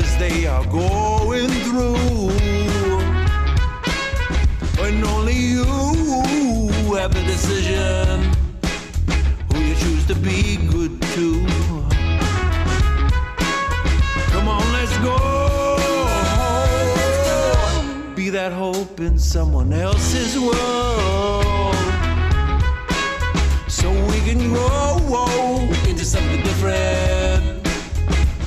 others they are going through, when only you have the decision who you choose to be good to. Come on, let's go. Be that hope in someone else's world, so we can grow into something different.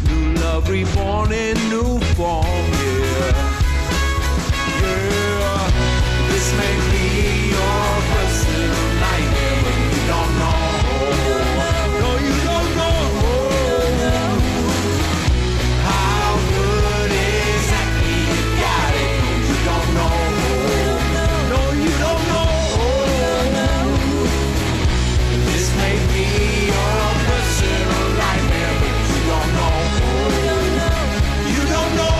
New love reborn in new form, yeah. Yeah, this may be your personal nightmare, but you don't know. No, you don't know how good exactly you got it. No, you don't know. No, you don't know. This may be your personal nightmare, but you don't know. You don't know.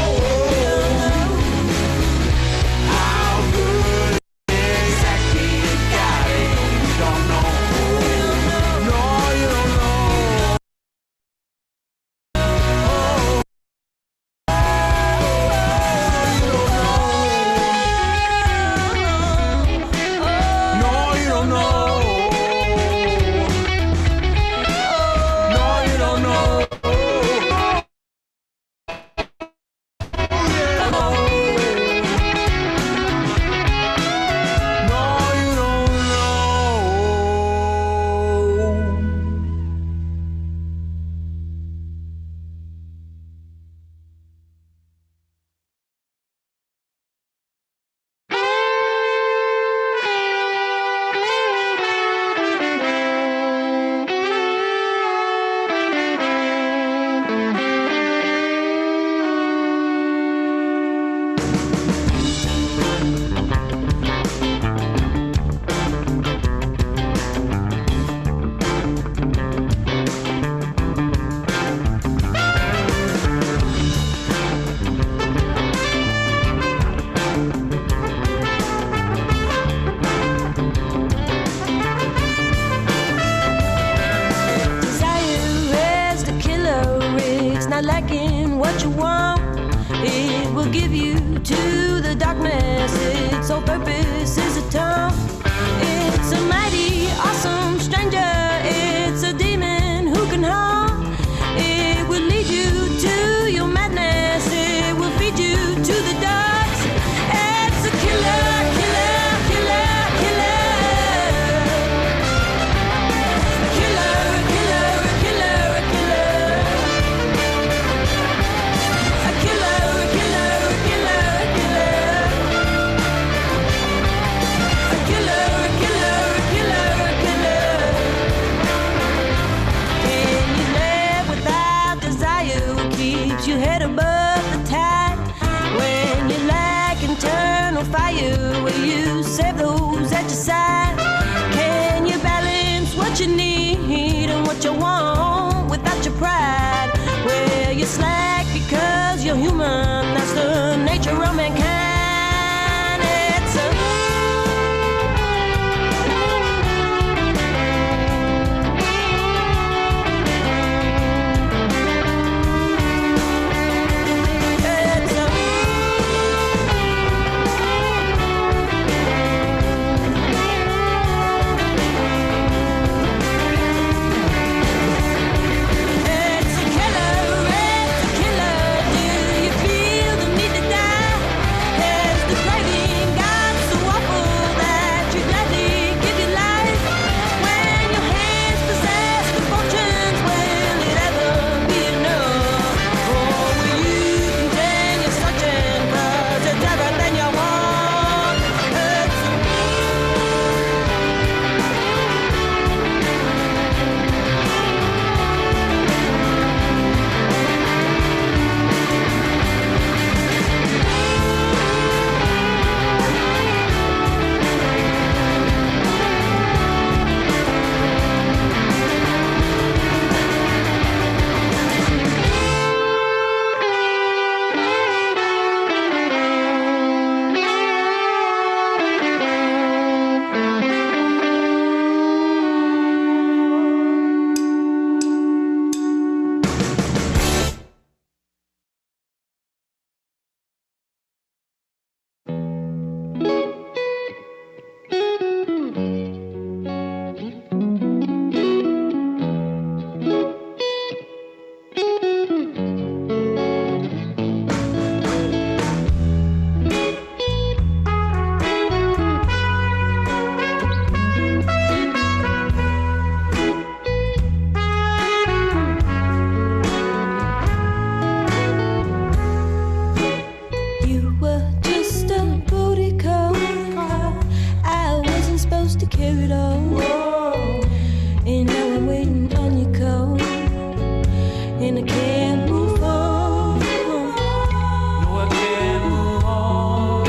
Feel share it all. Whoa. And now I'm waiting on your call, and I can't move on. No, I can't move on.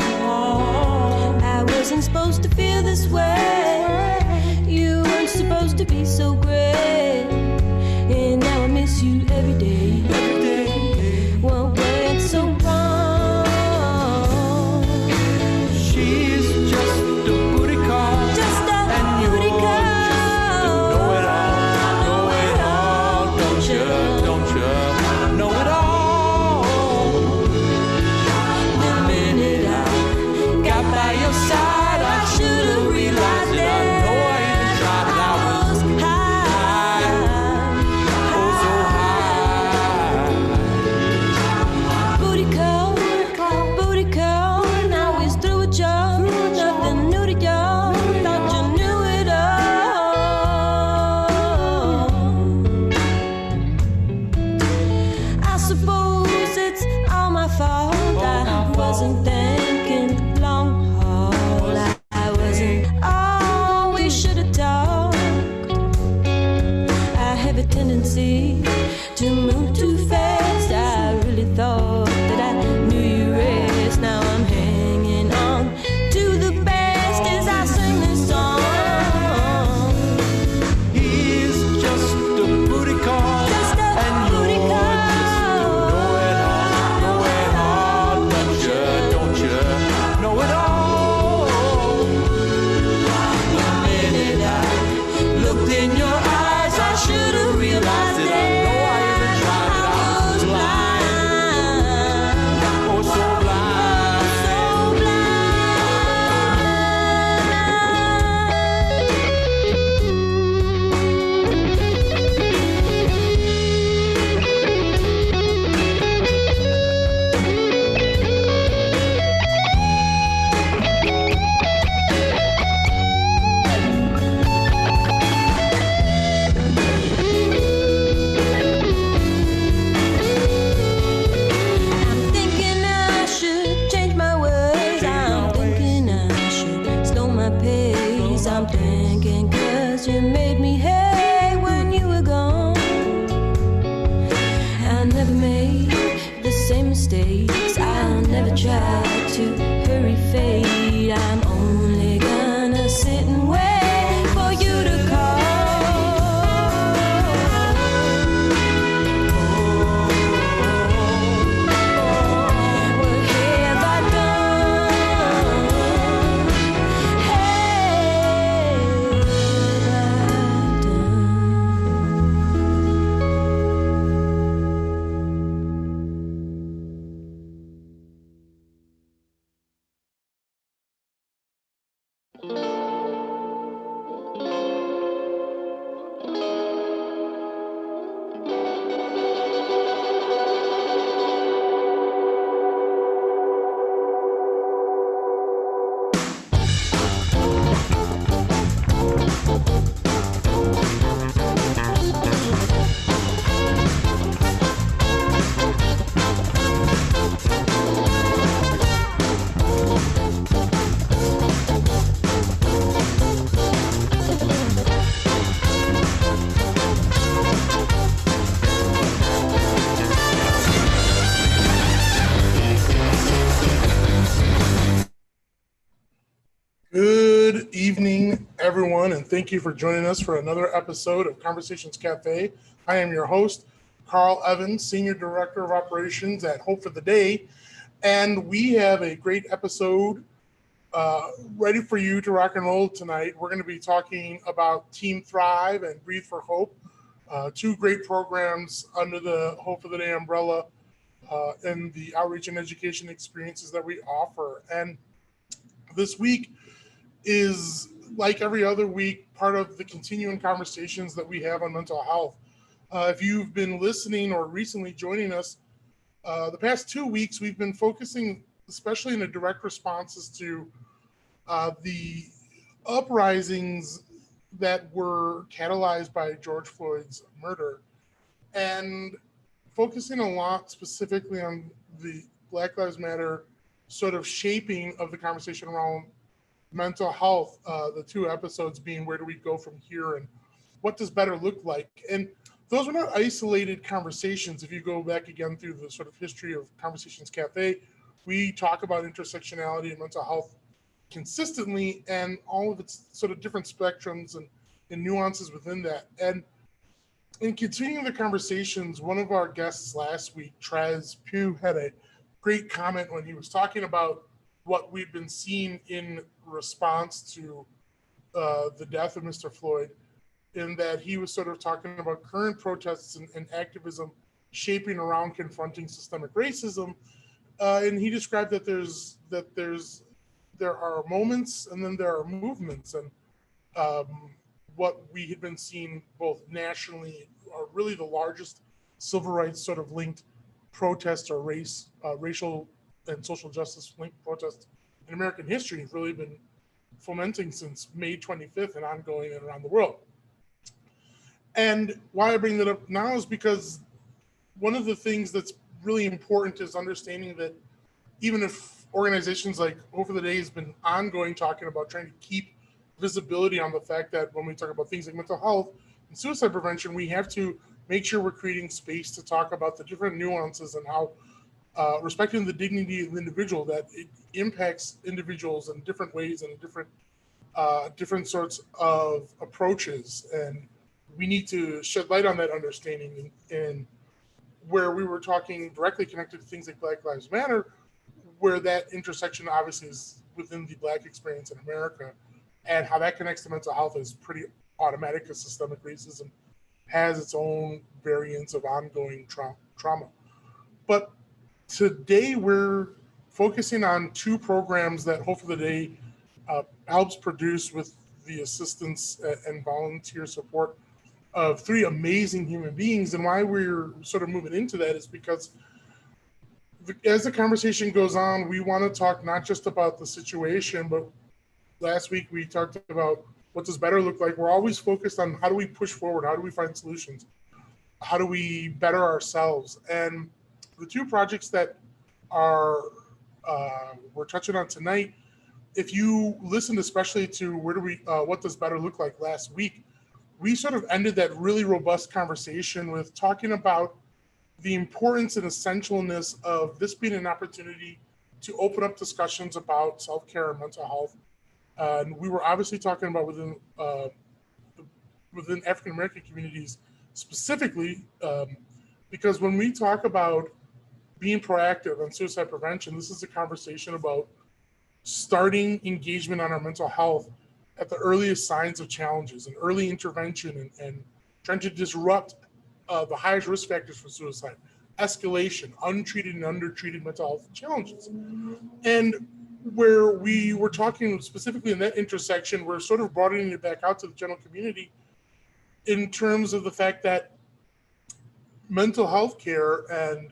I wasn't supposed to feel this way. You weren't supposed to be so great. And now I miss you every day. Every day. What went so wrong? She's just a booty call. Just a And booty you're call. just a know-it-all. Don't you know it all? The minute I got by your side, I should have realized it. I know I even tried, and I was high, oh so high. Booty call, now it's through with y'all. Nothing new to y'all. Thought you knew it all. I suppose it's all my fault. I wasn't thinking long haul. I wasn't always should have talked. I have a tendency to move too fast. I really thought that I knew you rest. Now I'm hanging on to the best as I sing this song. He's just a booty call. Just a And booty you're call. just a know-it-all. Don't you know it all? The minute I looked in your eyes, I should have realized it. I know I even tried it. I was blind, oh so blind. So I'm thinking I should change my ways. I'm thinking I should slow my pace. I'm thinking 'cause you made me hate when you were gone. I never made the same mistakes. I'll never try to hurry fate. I'm only gonna sit and wait for you to call. What have I done? Have I Good evening, everyone, and thank you for joining us for another episode of Conversations Cafe. I am your host, Carl Evans, Senior Director of Operations at Hope for the Day, and we have a great episode ready for you to rock and roll tonight. We're going to be talking about Team Thrive and Breathe for Hope, two great programs under the Hope for the Day umbrella and the outreach and education experiences that we offer. And this week is, like every other week, part of the continuing conversations that we have on mental health. If you've been listening or recently joining us, the past 2 weeks, we've been focusing, especially in the direct responses to the uprisings that were catalyzed by George Floyd's murder, and focusing a lot specifically on the Black Lives Matter sort of shaping of the conversation around mental health, the two episodes being where do we go from here and what does better look like. And those were not isolated conversations. If you go back again through the sort of history of Conversations Cafe, we talk about intersectionality and mental health consistently and all of its sort of different spectrums and nuances within that. And in continuing the conversations, one of our guests last week, Trez Pugh, had a great comment when he was talking about what we've been seeing in response to the death of Mr. Floyd, in that he was sort of talking about current protests and activism shaping around confronting systemic racism. And he described that there are moments and then there are movements, and what we had been seeing both nationally are really the largest civil rights sort of linked protests or racial and social justice linked protests in American history have really been fomenting since May 25th and ongoing and around the world. And why I bring that up now is because one of the things that's really important is understanding that even if organizations like Hope for the Day has been ongoing talking about trying to keep visibility on the fact that when we talk about things like mental health and suicide prevention, we have to make sure we're creating space to talk about the different nuances and how respecting the dignity of the individual, that it impacts individuals in different ways and different sorts of approaches. And we need to shed light on that understanding. And where we were talking directly connected to things like Black Lives Matter, where that intersection obviously is within the Black experience in America, and how that connects to mental health is pretty automatic because systemic racism has its own variants of ongoing trauma. But today we're focusing on two programs that Hope for the Day helps produce with the assistance and volunteer support of three amazing human beings. And why we're sort of moving into that is because as the conversation goes on, we want to talk not just about the situation, but last week we talked about what does better look like. We're always focused on how do we push forward? How do we find solutions? How do we better ourselves? And the two projects that we're touching on tonight, if you listened especially to what does better look like last week, we sort of ended that really robust conversation with talking about the importance and essentialness of this being an opportunity to open up discussions about self-care and mental health. And we were obviously talking about within African-American communities specifically, because when we talk about being proactive on suicide prevention, this is a conversation about starting engagement on our mental health at the earliest signs of challenges and early intervention and trying to disrupt the highest risk factors for suicide, escalation, untreated and undertreated mental health challenges. And where we were talking specifically in that intersection, we're sort of broadening it back out to the general community in terms of the fact that mental health care and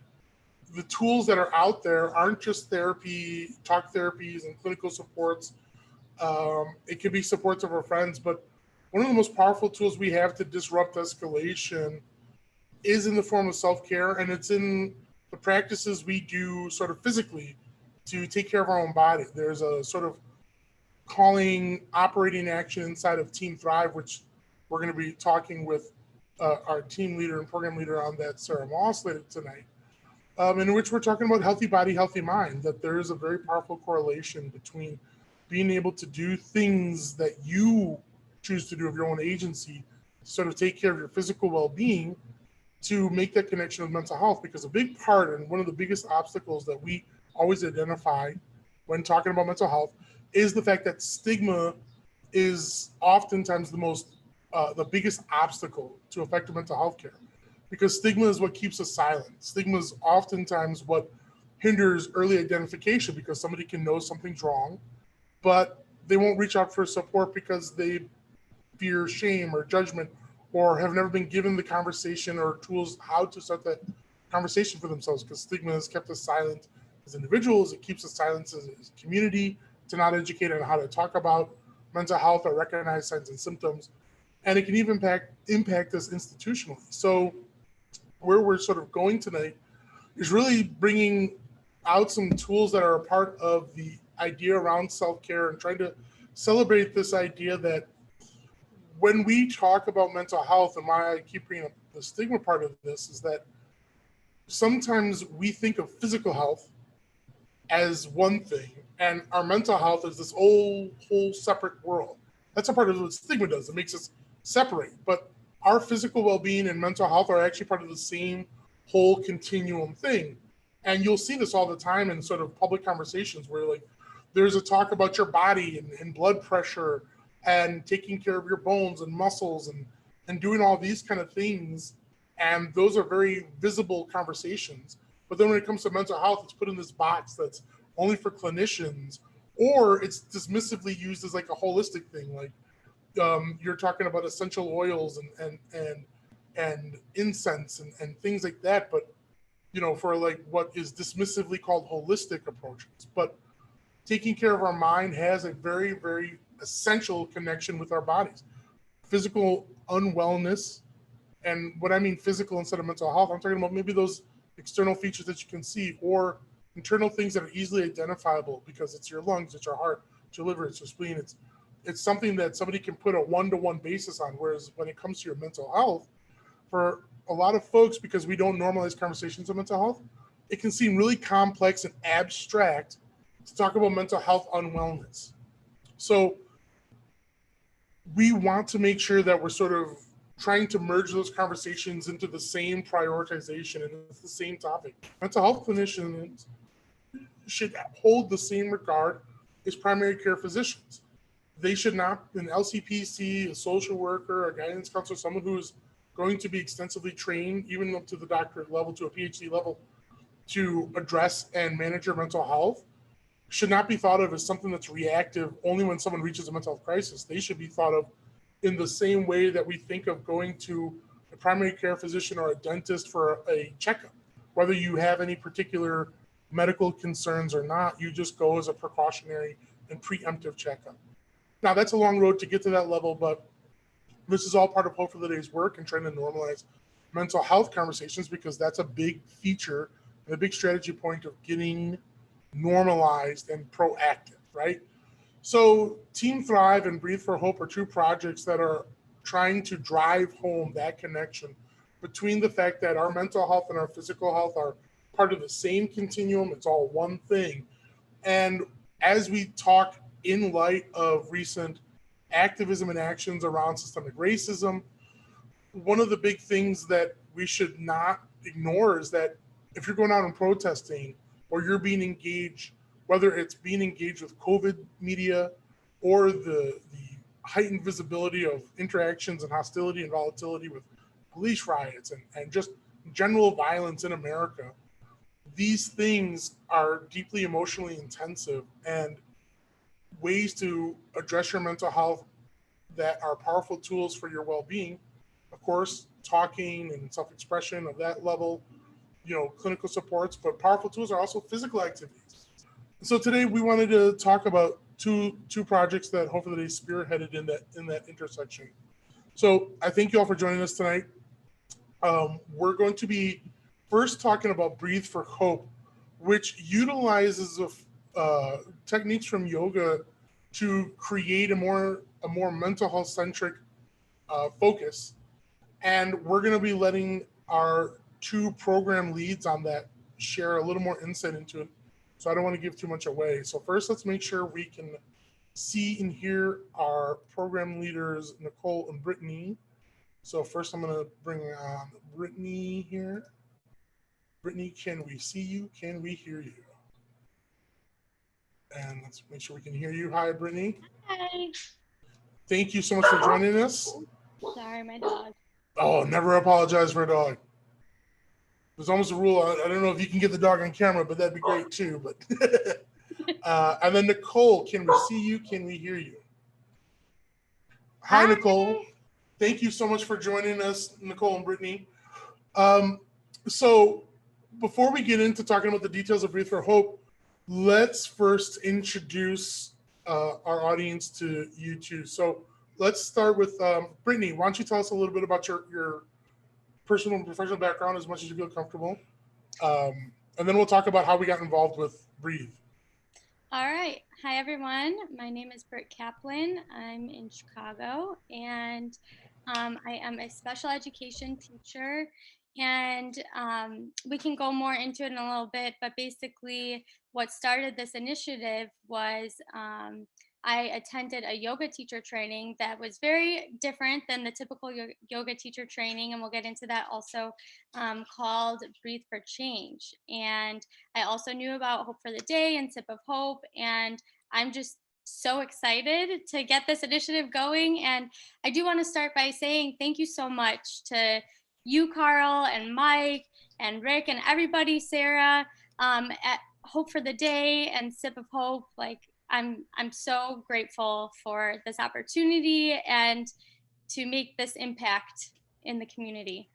the tools that are out there aren't just therapy, talk therapies and clinical supports. It could be supports of our friends, but one of the most powerful tools we have to disrupt escalation is in the form of self-care, and it's in the practices we do sort of physically to take care of our own body. There's a sort of calling operating action inside of Team Thrive, which we're going to be talking with our team leader and program leader on that, Sarah Moss, later tonight, in which we're talking about healthy body, healthy mind, that there is a very powerful correlation between being able to do things that you choose to do of your own agency, sort of take care of your physical well-being, to make that connection with mental health. Because a big part and one of the biggest obstacles that we always identify when talking about mental health is the fact that stigma is oftentimes the biggest obstacle to effective mental health care, because stigma is what keeps us silent. Stigma is oftentimes what hinders early identification, because somebody can know something's wrong, but they won't reach out for support because they fear shame or judgment, or have never been given the conversation or tools how to start that conversation for themselves, because stigma has kept us silent as individuals. It keeps us silent as a community to not educate on how to talk about mental health or recognize signs and symptoms. And it can even impact us institutionally. So where we're sort of going tonight is really bringing out some tools that are a part of the idea around self-care and trying to celebrate this idea that when we talk about mental health, and why I keep bringing up the stigma part of this, is that sometimes we think of physical health as one thing, and our mental health is this whole separate world. That's a part of what stigma does. It makes us separate. But our physical well-being and mental health are actually part of the same whole continuum thing. And you'll see this all the time in sort of public conversations where like there's a talk about your body and blood pressure and taking care of your bones and muscles and doing all these kind of things. And those are very visible conversations. But then when it comes to mental health, it's put in this box that's only for clinicians, or it's dismissively used as like a holistic thing. Like you're talking about essential oils and incense and things like that. But, you know, for like what is dismissively called holistic approaches. But taking care of our mind has a very, very essential connection with our bodies. Physical unwellness, and what I mean physical instead of mental health, I'm talking about maybe those external features that you can see, or internal things that are easily identifiable because it's your lungs, it's your heart, it's your liver, it's your spleen. It's something that somebody can put a one-to-one basis on. Whereas when it comes to your mental health, for a lot of folks, because we don't normalize conversations of mental health, it can seem really complex and abstract to talk about mental health unwellness. So we want to make sure that we're sort of trying to merge those conversations into the same prioritization and it's the same topic. Mental health clinicians should hold the same regard as primary care physicians. They should not, an LCPC, a social worker, a guidance counselor, someone who is going to be extensively trained, even up to the doctorate level, to a PhD level, to address and manage your mental health, should not be thought of as something that's reactive only when someone reaches a mental health crisis. They should be thought of in the same way that we think of going to a primary care physician or a dentist for a checkup. Whether you have any particular medical concerns or not, you just go as a precautionary and preemptive checkup. Now, that's a long road to get to that level, but this is all part of Hope for the Day's work and trying to normalize mental health conversations, because that's a big feature and a big strategy point of getting normalized and proactive, right? So Team Thrive and Breathe for Hope are two projects that are trying to drive home that connection between the fact that our mental health and our physical health are part of the same continuum. It's all one thing. And as we talk in light of recent activism and actions around systemic racism, one of the big things that we should not ignore is that if you're going out and protesting or you're being engaged, whether it's being engaged with COVID media or the heightened visibility of interactions and hostility and volatility with police riots and just general violence in America, these things are deeply emotionally intensive, and ways to address your mental health that are powerful tools for your well-being. Of course, talking and self-expression of that level, you know, clinical supports, but powerful tools are also physical activities. So today we wanted to talk about two projects that Hope for the Day spearheaded in that intersection. So I thank you all for joining us tonight. We're going to be first talking about Breathe for Hope, which utilizes techniques from yoga to create a more mental health centric focus. And we're going to be letting our two program leads on that share a little more insight into it. So I don't want to give too much away. So first, let's make sure we can see and hear our program leaders, Nichol and Brittany. So first I'm going to bring on Brittany here. Brittany, can we see you? Can we hear you? And let's make sure we can hear you. Hi, Brittany. Hi. Thank you so much for joining us. Sorry, my dog. Oh, never apologize for a dog. There's almost a rule. I don't know if you can get the dog on camera, but that'd be great too. But and then Nichol, can we see you? Can we hear you? Hi, Nichol. Thank you so much for joining us, Nichol and Brittany. So before we get into talking about the details of Breathe for Hope, let's first introduce our audience to you two. So let's start with Brittany. Why don't you tell us a little bit about your personal and professional background as much as you feel comfortable. And then we'll talk about how we got involved with Breathe. All right. Hi, everyone. My name is Britt Kaplan. I'm in Chicago, and I am a special education teacher. And we can go more into it in a little bit, but basically, what started this initiative was I attended a yoga teacher training that was very different than the typical yoga teacher training, and we'll get into that also, called Breathe for Change. And I also knew about Hope for the Day and Sip of Hope, and I'm just so excited to get this initiative going. And I do want to start by saying thank you so much to you, Carl, and Mike, and Rick, and everybody, Sarah, at Hope for the Day and Sip of Hope. Like, I'm so grateful for this opportunity and to make this impact in the community.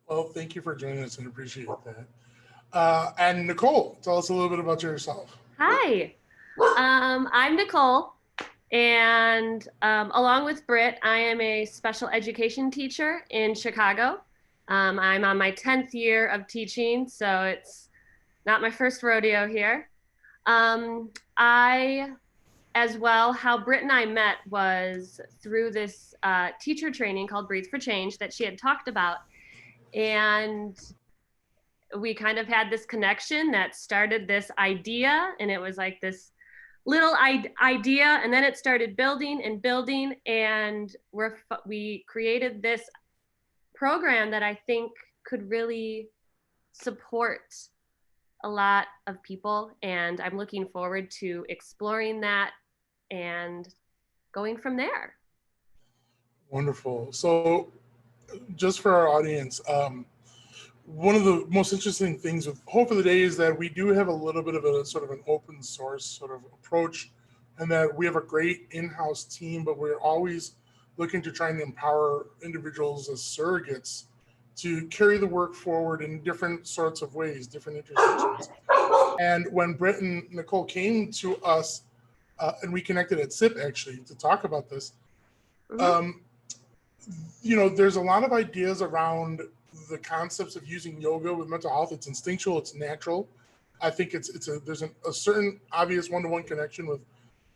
Well, thank you for joining us and appreciate that. And Nicole, tell us a little bit about yourself. Hi, I'm Nichol, and along with Britt, I am a special education teacher in Chicago. I'm on my 10th year of teaching, so it's not my first rodeo here. I, as well, how Britt and I met was through this teacher training called Breathe for Change that she had talked about. And we kind of had this connection that started this idea, and it was like this little idea, and then it started building and building, and we created this program that I think could really support a lot of people, and I'm looking forward to exploring that and going from there. Wonderful. So, just for our audience, one of the most interesting things with Hope for the Day is that we do have a little bit of a sort of an open source sort of approach, and that we have a great in-house team, but we're always looking to try and empower individuals as surrogates to carry the work forward in different sorts of ways, different intersections. And when Britt and Nicole came to us, and we connected at SIP actually to talk about this, there's a lot of ideas around the concepts of using yoga with mental health. It's instinctual, it's natural. I think there's a certain obvious one-to-one connection with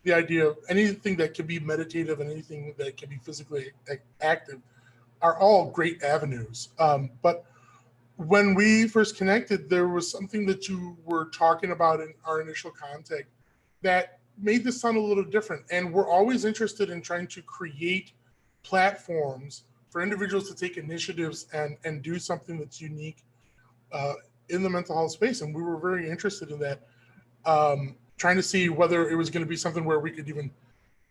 the idea of anything that can be meditative and anything that can be physically active are all great avenues. But when we first connected, there was something that you were talking about in our initial contact that made this sound a little different. And we're always interested in trying to create platforms for individuals to take initiatives and do something that's unique in the mental health space. And we were very interested in that, trying to see whether it was going to be something where we could even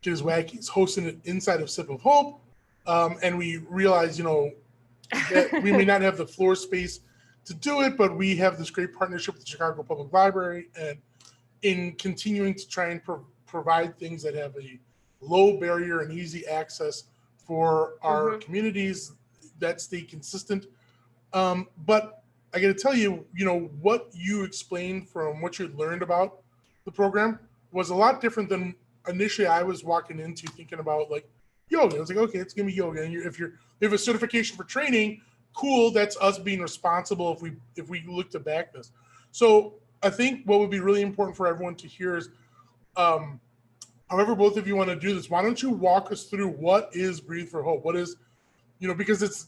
get as wacky as hosting it inside of Sip of Hope. And we realized, that we may not have the floor space to do it, but we have this great partnership with the Chicago Public Library, and in continuing to try and provide things that have a low barrier and easy access for our communities that stay consistent. But I got to tell you, what you explained from what you learned about the program was a lot different than initially I was walking into thinking about, like yoga. I was like, okay, it's gonna be yoga, and if you have a certification for training, cool. That's us being responsible if we look to back this. So I think what would be really important for everyone to hear is, however both of you want to do this, why don't you walk us through what is Breathe for Hope? What is, because this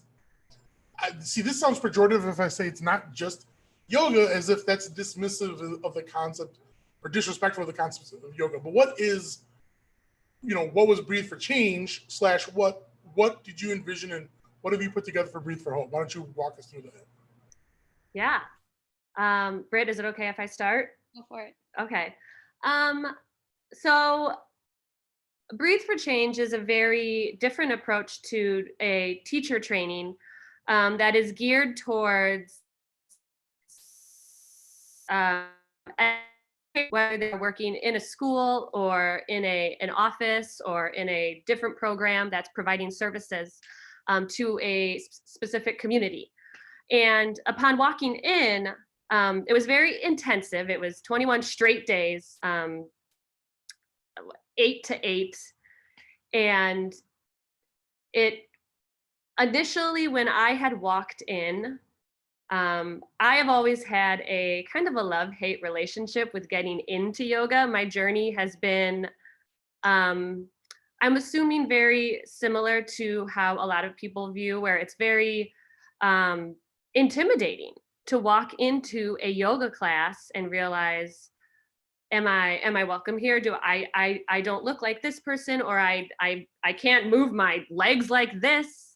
sounds pejorative if I say it's not just yoga, as if that's dismissive of the concept or disrespectful of the concept of yoga. But what is, what was Breathe for Change / what did you envision and what have you put together for Breathe for Hope? Why don't you walk us through that? Yeah. Britt, is it okay if I start? Go for it. Okay. So Breathe for Change is a very different approach to a teacher training that is geared towards whether they're working in a school or in an office or in a different program that's providing services to a specific community. And upon walking in, it was very intensive. It was 21 straight days, 8 to 8. And it initially, when I had walked in, I have always had a kind of a love-hate relationship with getting into yoga. My journey has been, I'm assuming, very similar to how a lot of people view, where it's very intimidating to walk into a yoga class and realize, am I welcome here? Do I don't look like this person, or I can't move my legs like this.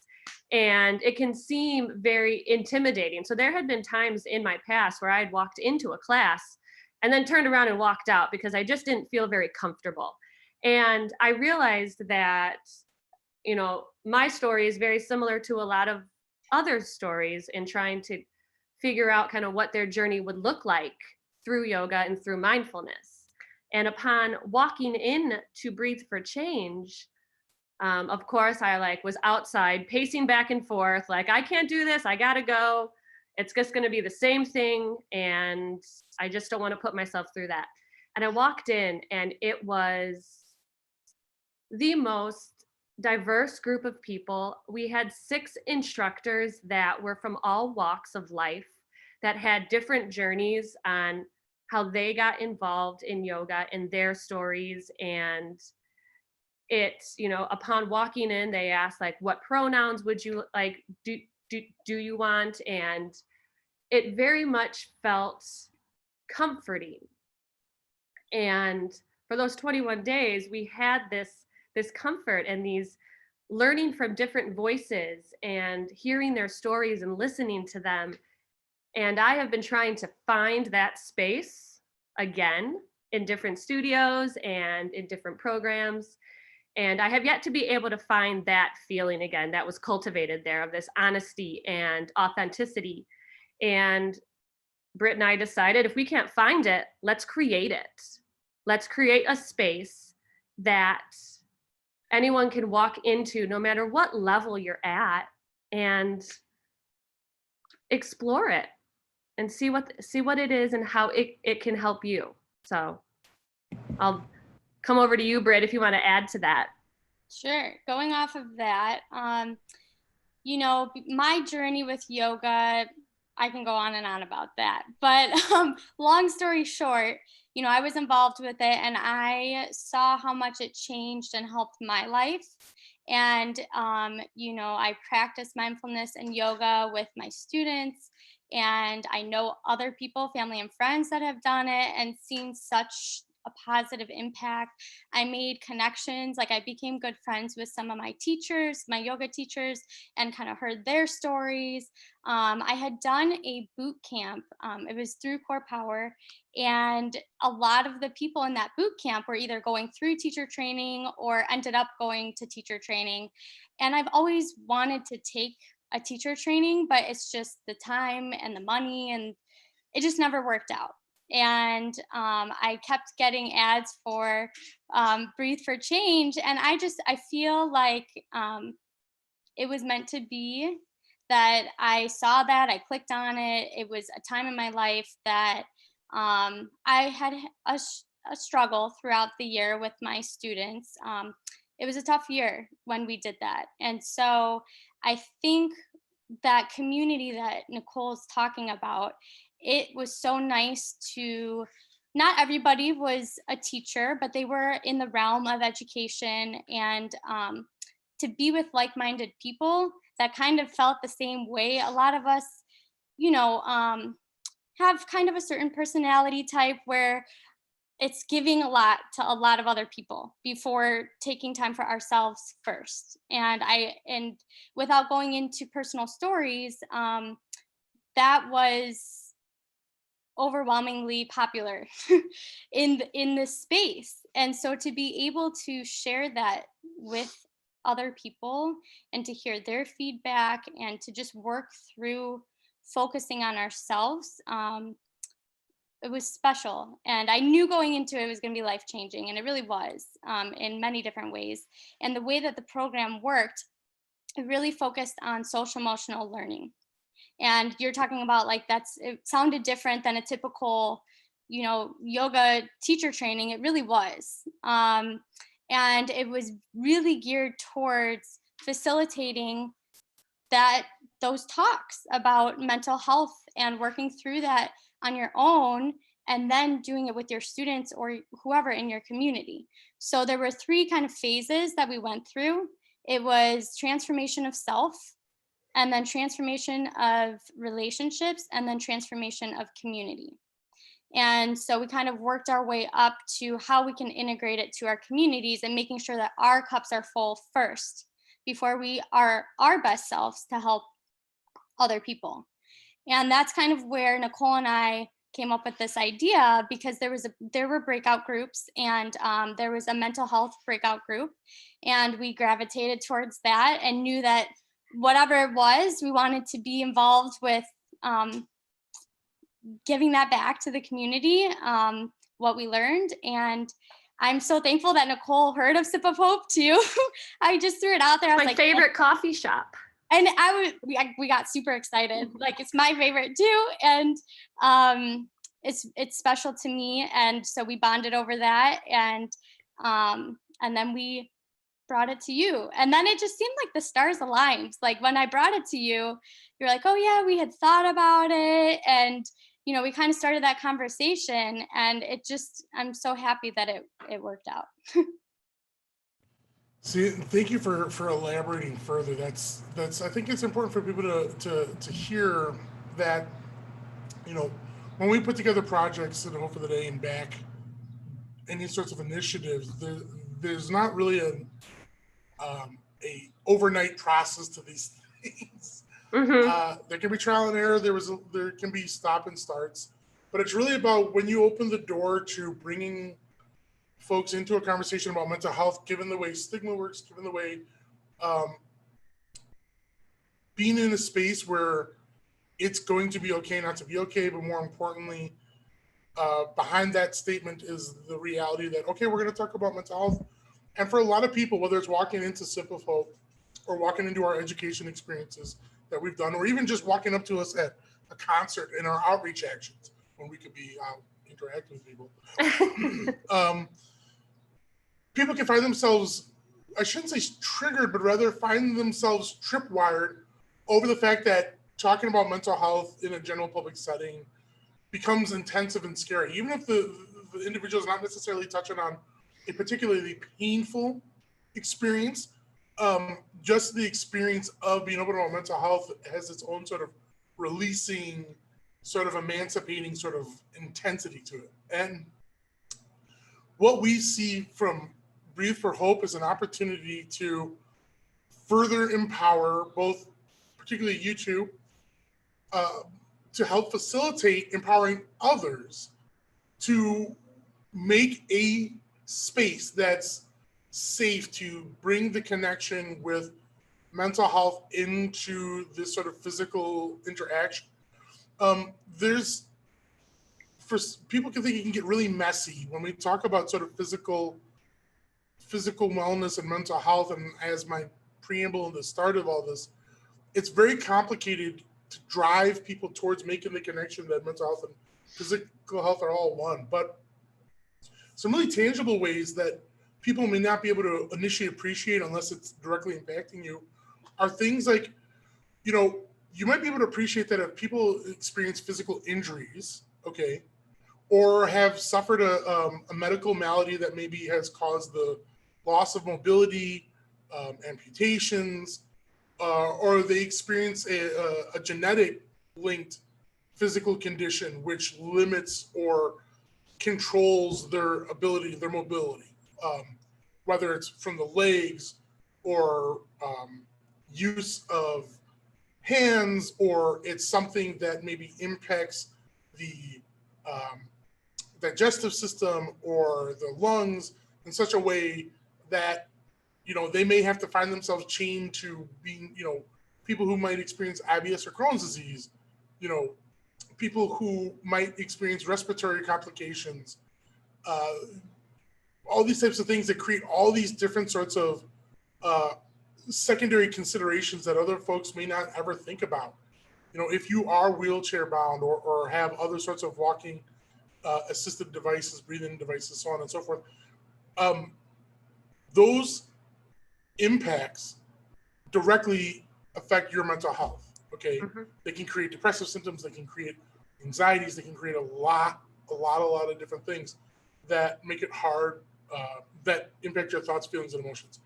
And it can seem very intimidating. So there had been times in my past where I had walked into a class and then turned around and walked out because I just didn't feel very comfortable. And I realized that, my story is very similar to a lot of other stories in trying to figure out kind of what their journey would look like through yoga and through mindfulness. And upon walking in to Breathe for Change, of course, I was outside pacing back and forth, like, I can't do this, I gotta go. It's just gonna be the same thing. And I just don't wanna put myself through that. And I walked in, and it was the most diverse group of people. We had 6 instructors that were from all walks of life, that had different journeys on how they got involved in yoga and their stories. And upon walking in, they asked, like, what pronouns would you like, do you want? And it very much felt comforting. And for those 21 days, we had this comfort and these learning from different voices and hearing their stories and listening to them. And I have been trying to find that space again in different studios and in different programs. And I have yet to be able to find that feeling again that was cultivated there, of this honesty and authenticity. And Britt and I decided, if we can't find it, let's create it. Let's create a space that anyone can walk into, no matter what level you're at, and explore it and see what it is and how it can help you. So I'll come over to you, Britt, if you want to add to that. Sure. Going off of that, my journey with yoga, I can go on and on about that. But long story short, I was involved with it, and I saw how much it changed and helped my life. And, I practice mindfulness and yoga with my students, and I know other people, family and friends, that have done it and seen such a positive impact. I made connections, like I became good friends with some of my teachers, my yoga teachers, and kind of heard their stories. I had done a boot camp. It was through Core Power, and a lot of the people in that boot camp were either going through teacher training or ended up going to teacher training. And I've always wanted to take a teacher training, but it's just the time and the money, and it just never worked out. And I kept getting ads for Breathe for Change, and I feel like it was meant to be, that I saw that, I clicked on it. It was a time in my life that I had a struggle throughout the year with my students. It was a tough year when we did that. And so I think that community that Nichol is talking about, it was so nice to, not everybody was a teacher, but they were in the realm of education, and to be with like-minded people that kind of felt the same way. A lot of us, have kind of a certain personality type where it's giving a lot to a lot of other people before taking time for ourselves first. And without going into personal stories, that was overwhelmingly popular in this space. And so to be able to share that with other people and to hear their feedback and to just work through focusing on ourselves, it was special. And I knew going into it was going to be life-changing, and it really was, in many different ways. And the way that the program worked, it really focused on social emotional learning. And you're talking about, like, it sounded different than a typical, yoga teacher training. It really was. And it was really geared towards facilitating that those talks about mental health and working through that on your own, and then doing it with your students or whoever in your community. So there were 3 kind of phases that we went through. It was transformation of self, and then transformation of relationships, and then transformation of community. And so we kind of worked our way up to how we can integrate it to our communities and making sure that our cups are full first before we are our best selves to help other people. And that's kind of where Nichol and I came up with this idea, because there were breakout groups, and there was a mental health breakout group, and we gravitated towards that and knew that whatever it was, we wanted to be involved with giving that back to the community, what we learned. And I'm so thankful that Nichol heard of Sip of Hope too. I just threw it out there. I was My like, favorite coffee shop. and we got super excited. Like, it's my favorite too. And it's special to me. And so we bonded over that. And then we brought it to you. And then it just seemed like the stars aligned. Like, when I brought it to you, you're like, oh yeah, we had thought about it. And, we kind of started that conversation, and I'm so happy that it worked out. See, thank you for elaborating further. That's I think it's important for people to hear that, when we put together projects at Hope for the Day and back any sorts of initiatives, there's not really a overnight process to these things. Mm-hmm. There can be trial and error. There can be stop and starts, but it's really about when you open the door to bringing folks into a conversation about mental health, given the way stigma works, given the way being in a space where it's going to be okay not to be okay, but more importantly, behind that statement is the reality that, okay, we're going to talk about mental health. And for a lot of people, whether it's walking into Sip of Hope or walking into our education experiences that we've done, or even just walking up to us at a concert in our outreach actions when we could be interacting with people, people can find themselves, I shouldn't say triggered, but rather find themselves tripwired over the fact that talking about mental health in a general public setting becomes intensive and scary. Even if the individual is not necessarily touching on a particularly painful experience, just the experience of being open about mental health has its own sort of releasing, sort of emancipating sort of intensity to it. And what we see from Breathe for Hope is an opportunity to further empower both, particularly you two, to help facilitate empowering others to make a space that's safe to bring the connection with mental health into this sort of physical interaction. People can think it can get really messy when we talk about sort of physical wellness and mental health. And as my preamble in the start of all this, it's very complicated to drive people towards making the connection that mental health and physical health are all one. But some really tangible ways that people may not be able to initially appreciate unless it's directly impacting you are things like, you might be able to appreciate that if people experience physical injuries, okay, or have suffered a medical malady that maybe has caused the loss of mobility, amputations, or they experience a genetic linked physical condition which limits or controls their ability, their mobility, whether it's from the legs or use of hands, or it's something that maybe impacts the digestive system or the lungs in such a way that they may have to find themselves chained to being, people who might experience IBS or Crohn's disease, people who might experience respiratory complications, all these types of things that create all these different sorts of secondary considerations that other folks may not ever think about. If you are wheelchair bound or have other sorts of walking assisted devices, breathing devices, so on and so forth, those impacts directly affect your mental health. Okay, Mm-hmm. they can create depressive symptoms, they can create anxieties, they can create a lot of different things that make it hard, that impact your thoughts, feelings, and emotions.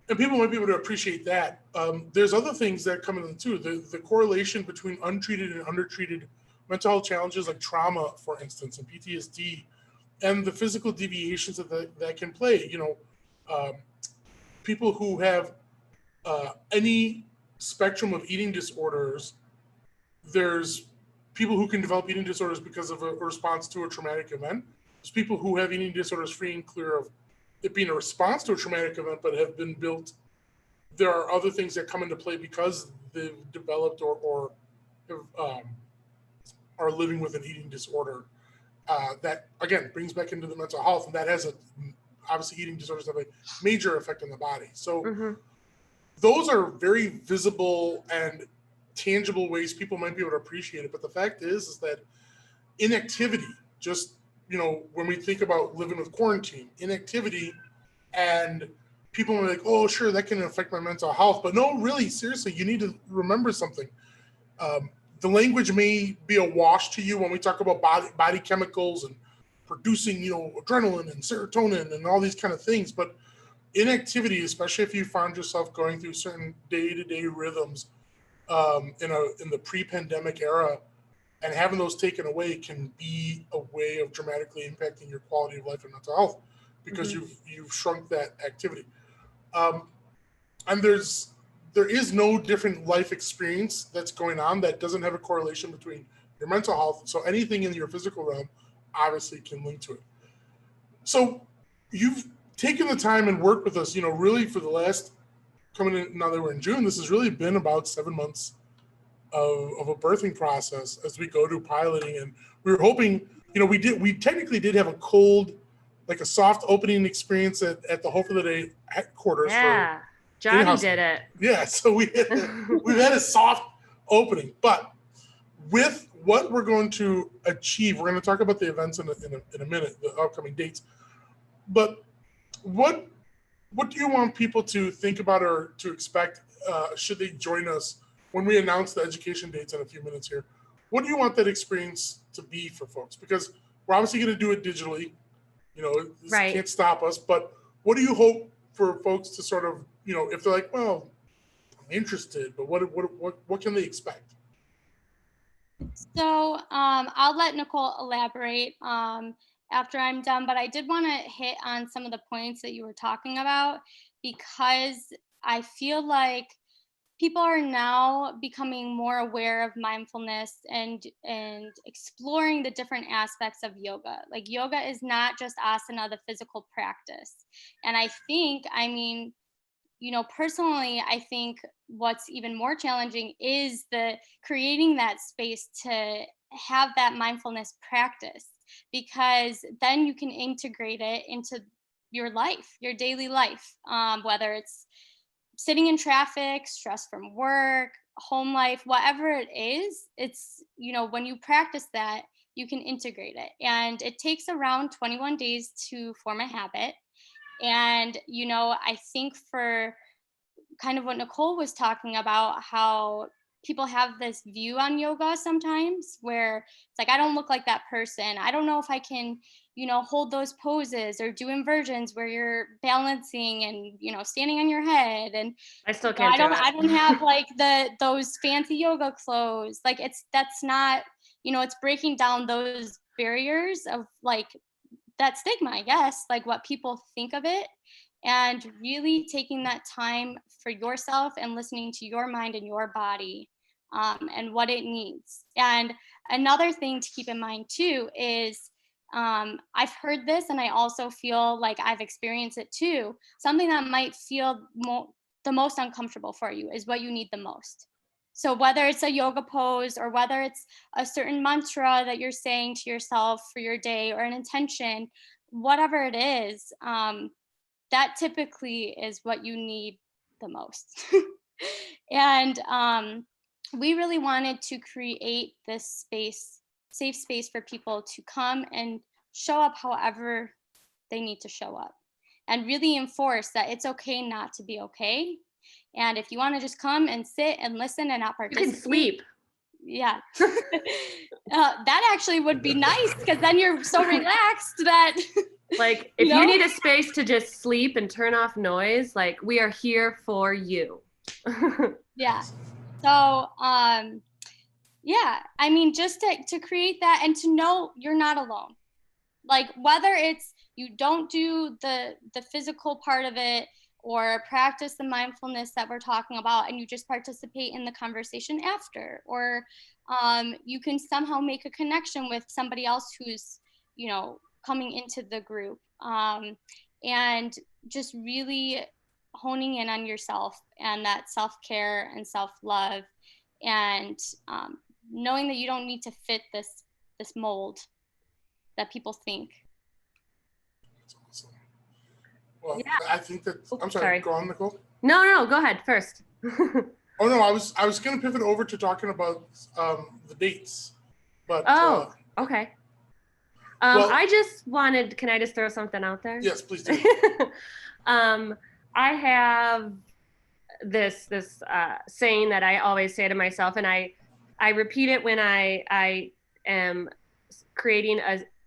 And people might be able to appreciate that. There's other things that come in too. The correlation between untreated and undertreated mental health challenges like trauma, for instance, and PTSD, and the physical deviations that can play. People who have any spectrum of eating disorders, there's people who can develop eating disorders because of a response to a traumatic event. There's people who have eating disorders free and clear of it being a response to a traumatic event, but have been built. There are other things that come into play because they've developed or have, are living with an eating disorder. That again brings back into the mental health, and that has obviously eating disorders have a major effect on the body. So Mm-hmm. those are very visible and tangible ways people might be able to appreciate it. But the fact is that inactivity, just, when we think about living with quarantine, inactivity, and people are like, oh, sure, that can affect my mental health. But no, really, seriously, you need to remember something. The language may be a wash to you when we talk about body chemicals and producing, adrenaline and serotonin and all these kind of things. But inactivity, especially if you find yourself going through certain day-to-day rhythms in the pre-pandemic era, and having those taken away can be a way of dramatically impacting your quality of life and mental health because Mm-hmm. you've shrunk that activity. And there is no different life experience that's going on that doesn't have a correlation between your mental health. So anything in your physical realm obviously can link to it. So you've taken the time and worked with us, really for the last, coming in now that we're in June, this has really been about 7 months of a birthing process as we go to piloting. And we were hoping, we technically did have a cold, like a soft opening experience at the Hope for the Day headquarters Yeah. for Johnny in-house. did it. Yeah, so we've had a soft opening, but with what we're going to achieve, we're going to talk about the events in a minute, the upcoming dates. But what do you want people to think about or to expect should they join us when we announce the education dates in a few minutes here? What do you want that experience to be for folks? Because we're obviously going to do it digitally. This Right. can't stop us. But what do you hope for folks to sort of, if they're like, well, I'm interested, but what can they expect? So I'll let Nicole elaborate after I'm done, but I did want to hit on some of the points that you were talking about because I feel like people are now becoming more aware of mindfulness and exploring the different aspects of yoga. Like yoga is not just asana, the physical practice. And I think, personally, I think what's even more challenging is the creating that space to have that mindfulness practice, because then you can integrate it into your life, your daily life, whether it's sitting in traffic, stress from work, home life, whatever it is. It's, when you practice that, you can integrate it. And it takes around 21 days to form a habit. And, I think for kind of what Nicole was talking about, how people have this view on yoga sometimes where it's like, I don't look like that person. I don't know if I can, hold those poses or do inversions where you're balancing and, standing on your head. And I still can't do it. I don't have like those fancy yoga clothes. Like that's not, it's breaking down those barriers of like that stigma, I guess, like what people think of it, and really taking that time for yourself and listening to your mind and your body, and what it needs. And another thing to keep in mind too is, I've heard this and I also feel like I've experienced it too. Something that might feel the most uncomfortable for you is what you need the most. So whether it's a yoga pose or whether it's a certain mantra that you're saying to yourself for your day or an intention, whatever it is, that typically is what you need the most. And we really wanted to create this space, safe space for people to come and show up however they need to show up, and really enforce that it's okay not to be okay. And if you want to just come and sit and listen and not You participate, can sleep. yeah. That actually would be nice, because then you're so relaxed that Like, You if know? you need a space to just sleep and turn off noise, like, we are here for you. yeah. So yeah, I mean, just to create that and to know you're not alone. Like, whether it's you don't do the physical part of it or practice the mindfulness that we're talking about and you just participate in the conversation after, or you can somehow make a connection with somebody else who's, you know, coming into the group, and just really honing in on yourself and that self-care and self-love, and knowing that you don't need to fit this mold that people think. That's awesome. Well, Yeah. I think that, I'm sorry, sorry. go on, Nicole. No, go ahead first. Oh no, I was going to pivot over to talking about the dates, but Oh, okay. well, I just wanted, can I just throw something out there? yes, please do. I have this saying that I always say to myself, and I repeat it when I am creating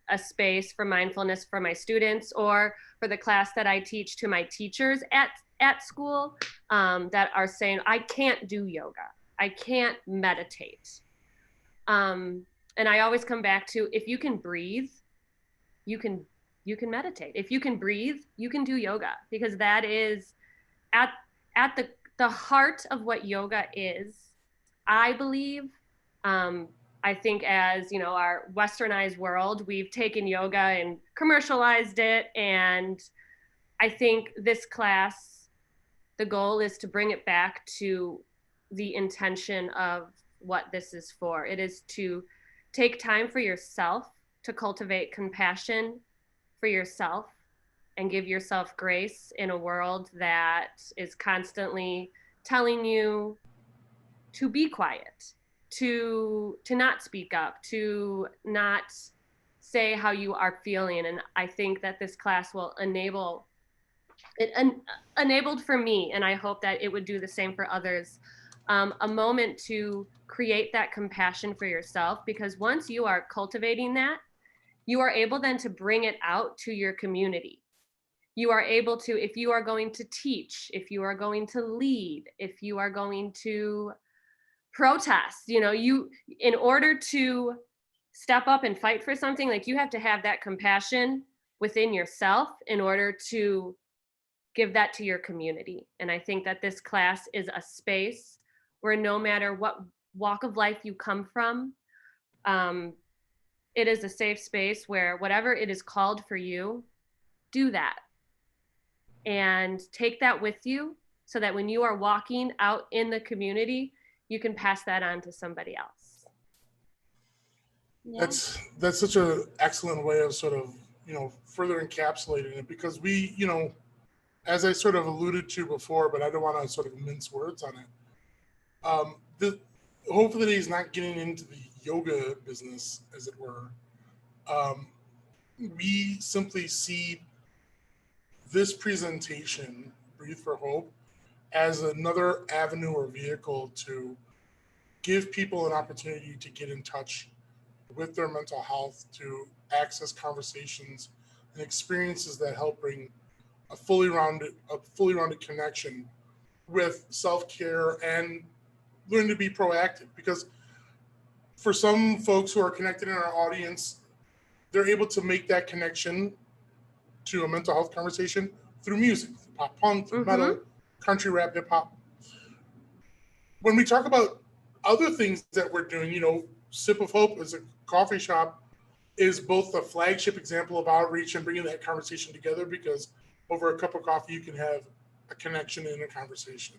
a space for mindfulness for my students or for the class that I teach to my teachers at school, that are saying, I can't do yoga, I can't meditate. And I always come back to, if you can breathe, you can meditate. If you can breathe, you can do yoga, because that is at the heart of what yoga is, I believe. I think, as you know, our westernized world, we've taken yoga and commercialized it, and I think this class, the goal is to bring it back to the intention of what this is for. It is to take time for yourself, to cultivate compassion for yourself and give yourself grace in a world that is constantly telling you to be quiet, to not speak up, to not say how you are feeling. And I think that this class will enable it, enabled for me, and I hope that it would do the same for others, a moment to create that compassion for yourself, because once you are cultivating that, you are able then to bring it out to your community. You are able to, if you are going to teach, if you are going to lead, if you are going to protest, you know, you, in order to step up and fight for something, like, you have to have that compassion within yourself in order to give that to your community. And I think that this class is a space where, no matter what walk of life you come from, it is a safe space where whatever it is called for you, do that. And take that with you, so that when you are walking out in the community, you can pass that on to somebody else. Yeah. That's such an excellent way of sort of, you know, further encapsulating it, because we, you know, as I sort of alluded to before, but I don't want to sort of mince words on it. The hopefully he's not getting into the yoga business, as it were. We simply see this presentation, Breathe for Hope, as another avenue or vehicle to give people an opportunity to get in touch with their mental health, to access conversations and experiences that help bring a fully rounded connection with self-care and learn to be proactive. Because for some folks who are connected in our audience, they're able to make that connection to a mental health conversation through music, through pop punk, through metal, country rap, hip hop. When we talk about other things that we're doing, you know, Sip of Hope as a coffee shop is both a flagship example of outreach and bringing that conversation together, because over a cup of coffee, you can have a connection and a conversation.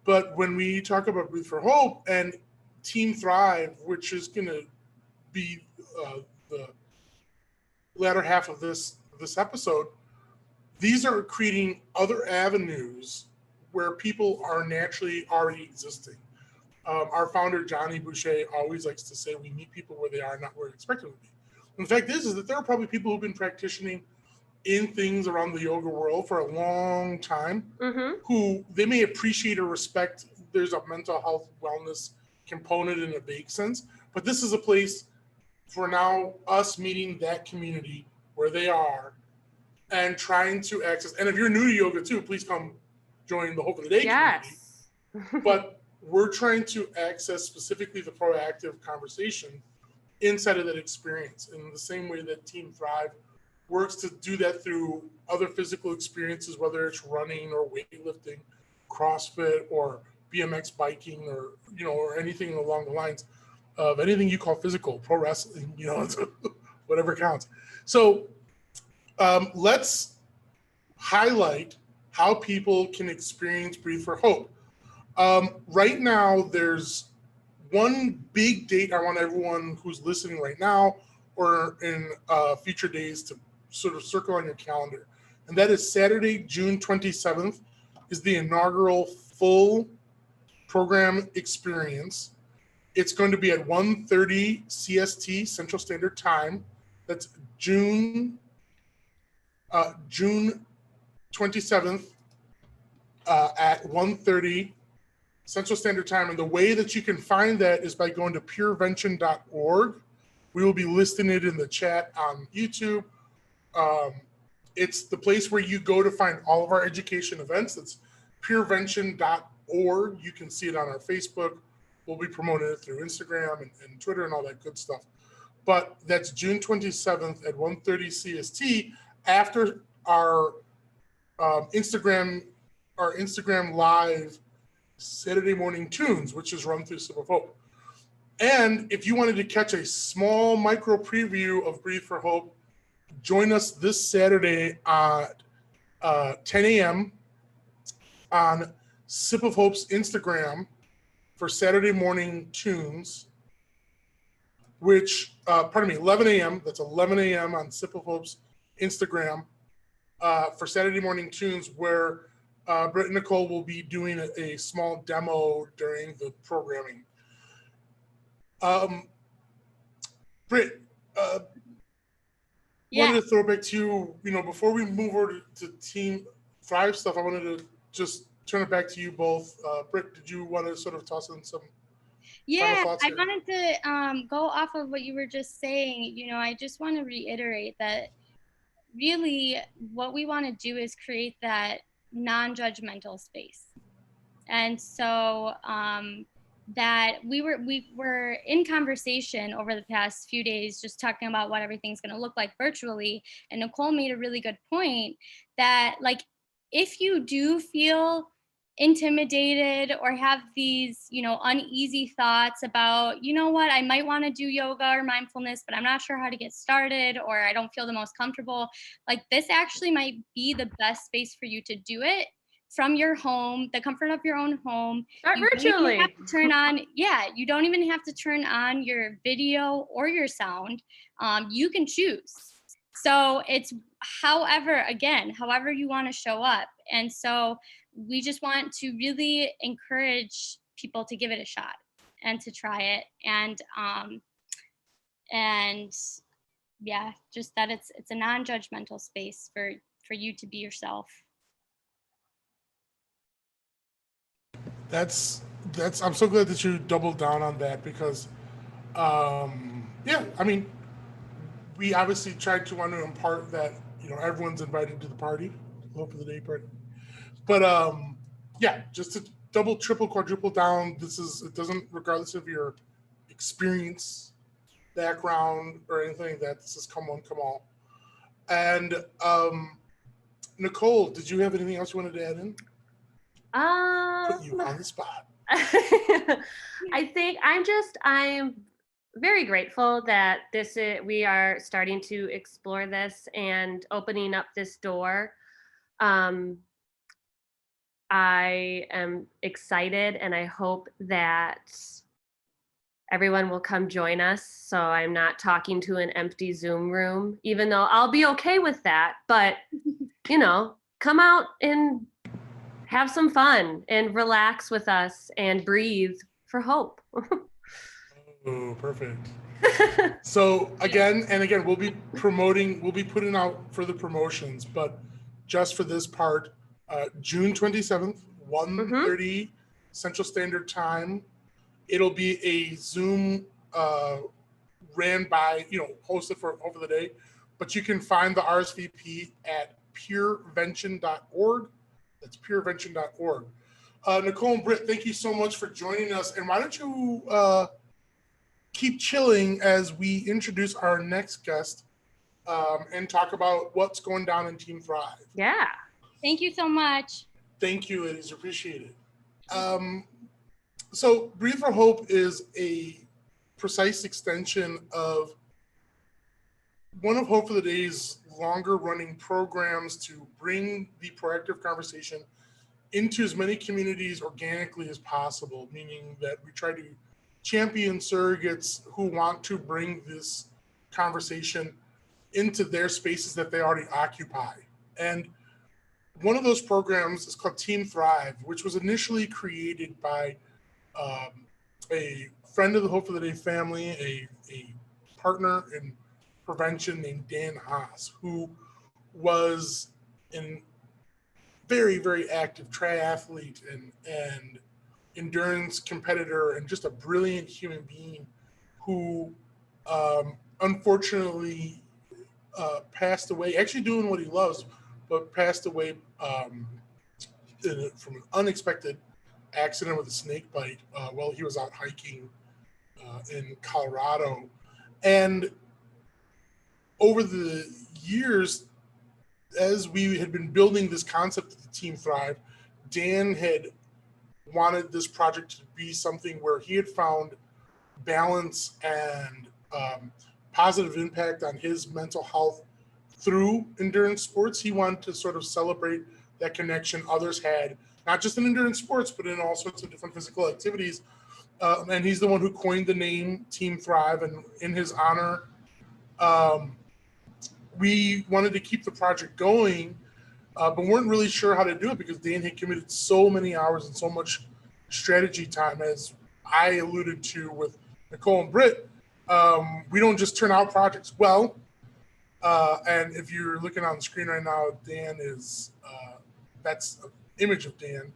But when we talk about Breathe for Hope and Team Thrive, which is going to be the latter half of this episode, these are creating other avenues where people are naturally already existing. Our founder, Johnny Boucher, always likes to say, we meet people where they are, not where we expect them to be. And the fact is that there are probably people who've been practicing in things around the yoga world for a long time, Mm-hmm. who they may appreciate or respect. There's a mental health wellness component in a vague sense, but this is a place for now us meeting that community where they are and trying to access. And if you're new to yoga too, please come join the Hope of the Day community. Yes. But we're trying to access specifically the proactive conversation inside of that experience in the same way that Team Thrive works to do that through other physical experiences, whether it's running or weightlifting, CrossFit or BMX biking, or or anything along the lines of anything you call physical, pro wrestling, whatever counts. So let's highlight how people can experience Breathe for Hope. Right now, there's one big date I want everyone who's listening right now or in future days to sort of circle on your calendar. And that is Saturday, June 27th is the inaugural full program experience. It's going to be at 1:30 CST, Central Standard Time. That's June 27th at 1:30 Central Standard Time. And the way that you can find that is by going to purevention.org. We will be listing it in the chat on YouTube. It's the place where you go to find all of our education events. It's purevention.org. You can see it on our Facebook. We'll be promoting it through Instagram and Twitter and all that good stuff. But that's June 27th at 1:30 CST after our Instagram live Saturday morning tunes, which is run through Sip of Hope. And if you wanted to catch a small micro preview of Breathe for Hope, join us this Saturday at 10 a.m. on Sip of Hope's Instagram for Saturday morning tunes, which, 11 a.m. That's 11 a.m. on Sip of Hope's Instagram for Saturday morning tunes, where Britt and Nichol will be doing a small demo during the programming. Britt, wanted to throw it back to you, before we move over to Team Thrive stuff, I wanted to just turn it back to you both. Britt, did you want to sort of toss in some final thoughts I here? wanted to go off of what you were just saying. I just want to reiterate that really what we want to do is create that non-judgmental space. And so that we were in conversation over the past few days, just talking about what everything's going to look like virtually. And Nichol made a really good point that, like, if you do feel intimidated or have these, uneasy thoughts about, what, I might want to do yoga or mindfulness, but I'm not sure how to get started, or I don't feel the most comfortable, like, this actually might be the best space for you to do it from your home, the comfort of your own home. Start virtually. You don't even have to turn on your video or your sound. You can choose. So it's however you want to show up. And so we just want to really encourage people to give it a shot and to try it. And just that it's a non-judgmental space for you to be yourself. That's I'm so glad that you doubled down on that, because we obviously tried to want to impart that everyone's invited to the party, Hope of the Day party. But just to double, triple, quadruple down, it doesn't, regardless of your experience, background, or anything, that this is come one, come all. And Nichol, did you have anything else you wanted to add in? Put you on the spot. I think I'm very grateful that we are starting to explore this and opening up this door. I am excited, and I hope that everyone will come join us, so I'm not talking to an empty Zoom room, even though I'll be okay with that. But, come out and have some fun and relax with us and breathe for hope. Oh, perfect. So again, we'll be putting out further promotions, but just for this part, June 27th, 1:30 Central Standard Time. It'll be a Zoom ran by, hosted for over the day, but you can find the RSVP at purevention.org. That's purevention.org. Nichol and Britt, thank you so much for joining us. And why don't you keep chilling as we introduce our next guest and talk about what's going down in Team Thrive. Yeah. Thank you so much. Thank you. It is appreciated. So Breathe for Hope is a precise extension of one of Hope for the Day's longer running programs to bring the proactive conversation into as many communities organically as possible, meaning that we try to champion surrogates who want to bring this conversation into their spaces that they already occupy. And one of those programs is called Team Thrive, which was initially created by a friend of the Hope for the Day family, a partner in prevention named Dan Haas, who was a very, very active triathlete and endurance competitor and just a brilliant human being who unfortunately passed away, actually doing what he loves, but passed away from an unexpected accident with a snake bite while he was out hiking in Colorado. And over the years, as we had been building this concept of the Team Thrive, Dan had wanted this project to be something where he had found balance and positive impact on his mental health through endurance sports. He wanted to sort of celebrate that connection others had, not just in endurance sports, but in all sorts of different physical activities. And he's the one who coined the name Team Thrive. And in his honor, we wanted to keep the project going, but weren't really sure how to do it because Dan had committed so many hours and so much strategy time, as I alluded to with Nichol and Britt. We don't just turn out projects. Well, and if you're looking on the screen right now, Dan is, that's an image of Dan,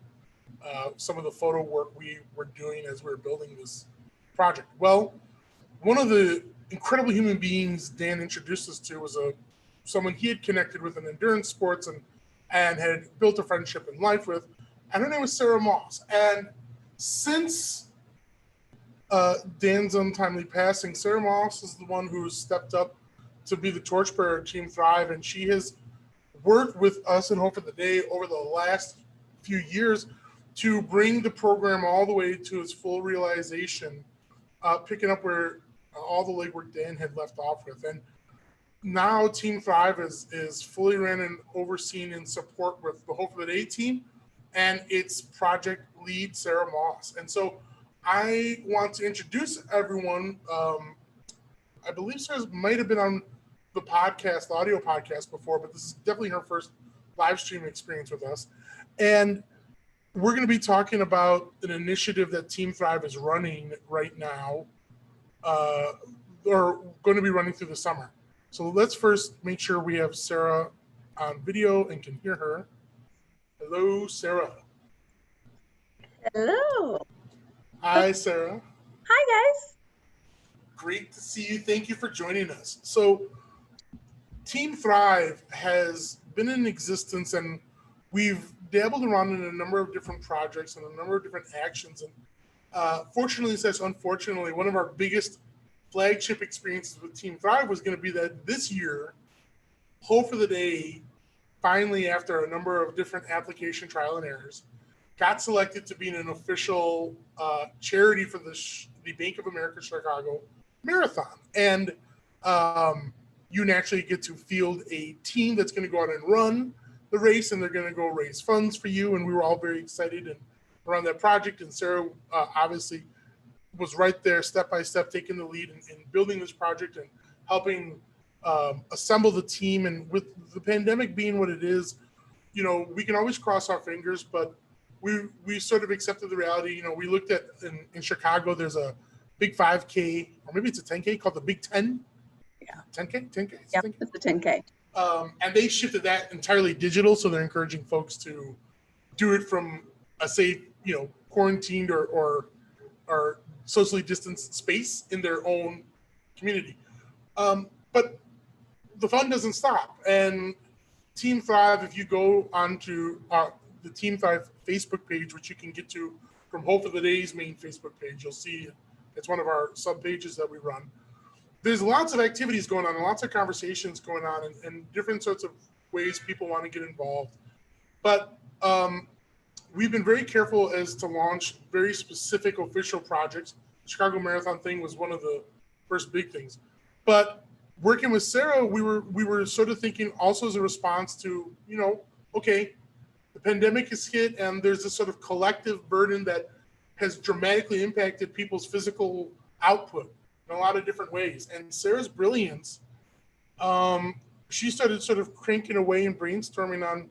some of the photo work we were doing as we were building this project. Well, one of the incredible human beings Dan introduced us to was someone he had connected with in endurance sports and had built a friendship in life with, and her name was Sarah Moss. And since Dan's untimely passing, Sarah Moss is the one who stepped up to be the torchbearer of Team Thrive, and she has worked with us in Hope for the Day over the last few years to bring the program all the way to its full realization, picking up where all the legwork Dan had left off with. And now Team Thrive is fully ran and overseen in support with the Hope for the Day team and its project lead, Sarah Moss. And so I want to introduce everyone. I believe Sarah might have been on the podcast, the audio podcast before, but this is definitely her first live stream experience with us. And we're going to be talking about an initiative that Team Thrive is running right now, or going to be running through the summer. So let's first make sure we have Sarah on video and can hear her. Hello, Sarah. Hello. Hi, Sarah. Hi, guys. Great to see you. Thank you for joining us. So Team Thrive has been in existence, and we've dabbled around in a number of different projects and a number of different actions. And fortunately, unfortunately, one of our biggest flagship experiences with Team Thrive was going to be that this year, Hope for the Day, finally, after a number of different application trial and errors, got selected to be an official charity for the Bank of America Chicago Marathon. And you naturally get to field a team that's going to go out and run the race, and they're going to go raise funds for you. And we were all very excited and around that project. And Sarah obviously was right there, step by step, taking the lead in building this project and helping assemble the team. And with the pandemic being what it is, we can always cross our fingers, but we sort of accepted the reality. We looked at in Chicago, there's a big 5K, or maybe it's a 10K called the Big 10. Yeah. 10K? 10K? Yep, it's the 10K. And they shifted that entirely digital, so they're encouraging folks to do it from a safe, quarantined or socially distanced space in their own community. But the fun doesn't stop. And Team Thrive, if you go onto the Team Thrive Facebook page, which you can get to from Hope for the Day's main Facebook page, you'll see it's one of our sub pages that we run. There's lots of activities going on and lots of conversations going on and different sorts of ways people want to get involved. But we've been very careful as to launch very specific official projects. The Chicago Marathon thing was one of the first big things. But working with Sarah, we were sort of thinking also as a response to, okay, the pandemic has hit and there's this sort of collective burden that has dramatically impacted people's physical output in a lot of different ways. And Sarah's brilliance, she started sort of cranking away and brainstorming on,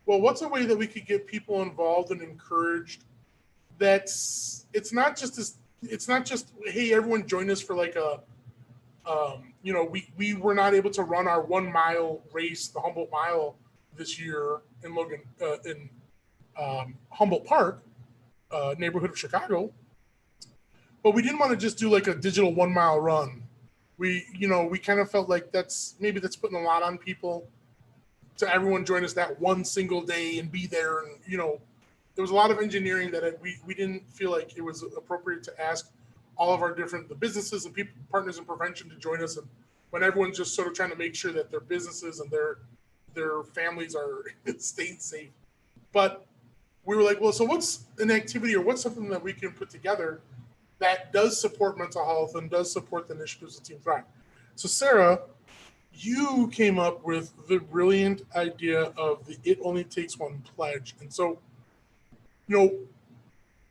well, what's a way that we could get people involved and encouraged? It's not just, hey, everyone join us for like a, we were not able to run our 1 mile race, the Humboldt Mile, this year in Humboldt Park, neighborhood of Chicago. But we didn't want to just do like a digital 1 mile run. We kind of felt like that's putting a lot on people to everyone join us that one single day and be there. And, there was a lot of engineering that we didn't feel like it was appropriate to ask all of our the businesses and people, partners in prevention to join us. And when everyone's just sort of trying to make sure that their businesses and their families are staying safe. But we were like, well, so what's an activity or what's something that we can put together that does support mental health and does support the initiatives of Team Thrive? So Sarah, you came up with the brilliant idea of the It Only Takes One pledge. And so,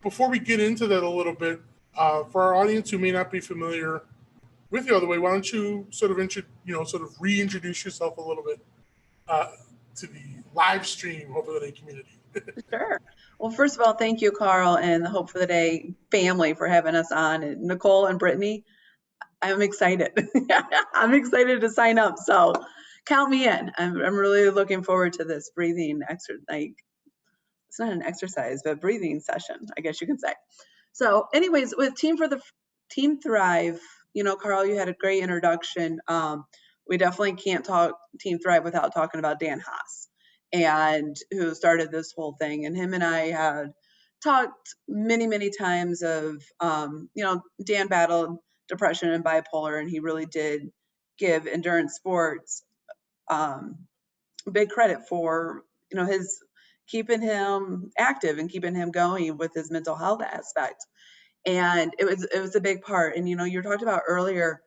before we get into that a little bit, for our audience who may not be familiar with you all the way, why don't you sort of reintroduce yourself a little bit to the live stream Hope for the Day community. Sure. Well, first of all, thank you, Carl, and the Hope for the Day family for having us on. And Nichol and Brittany, I'm excited. I'm excited to sign up. So count me in. I'm really looking forward to this breathing exercise. It's not an exercise, but breathing session, I guess you can say. So anyways, with Team Thrive, Carl, you had a great introduction. We definitely can't talk Team Thrive without talking about Dan Haas, and who started this whole thing. And him and I had talked many, many times of, Dan battled depression and bipolar, and he really did give endurance sports big credit for, his keeping him active and keeping him going with his mental health aspect. And it was a big part. And, you talked about earlier,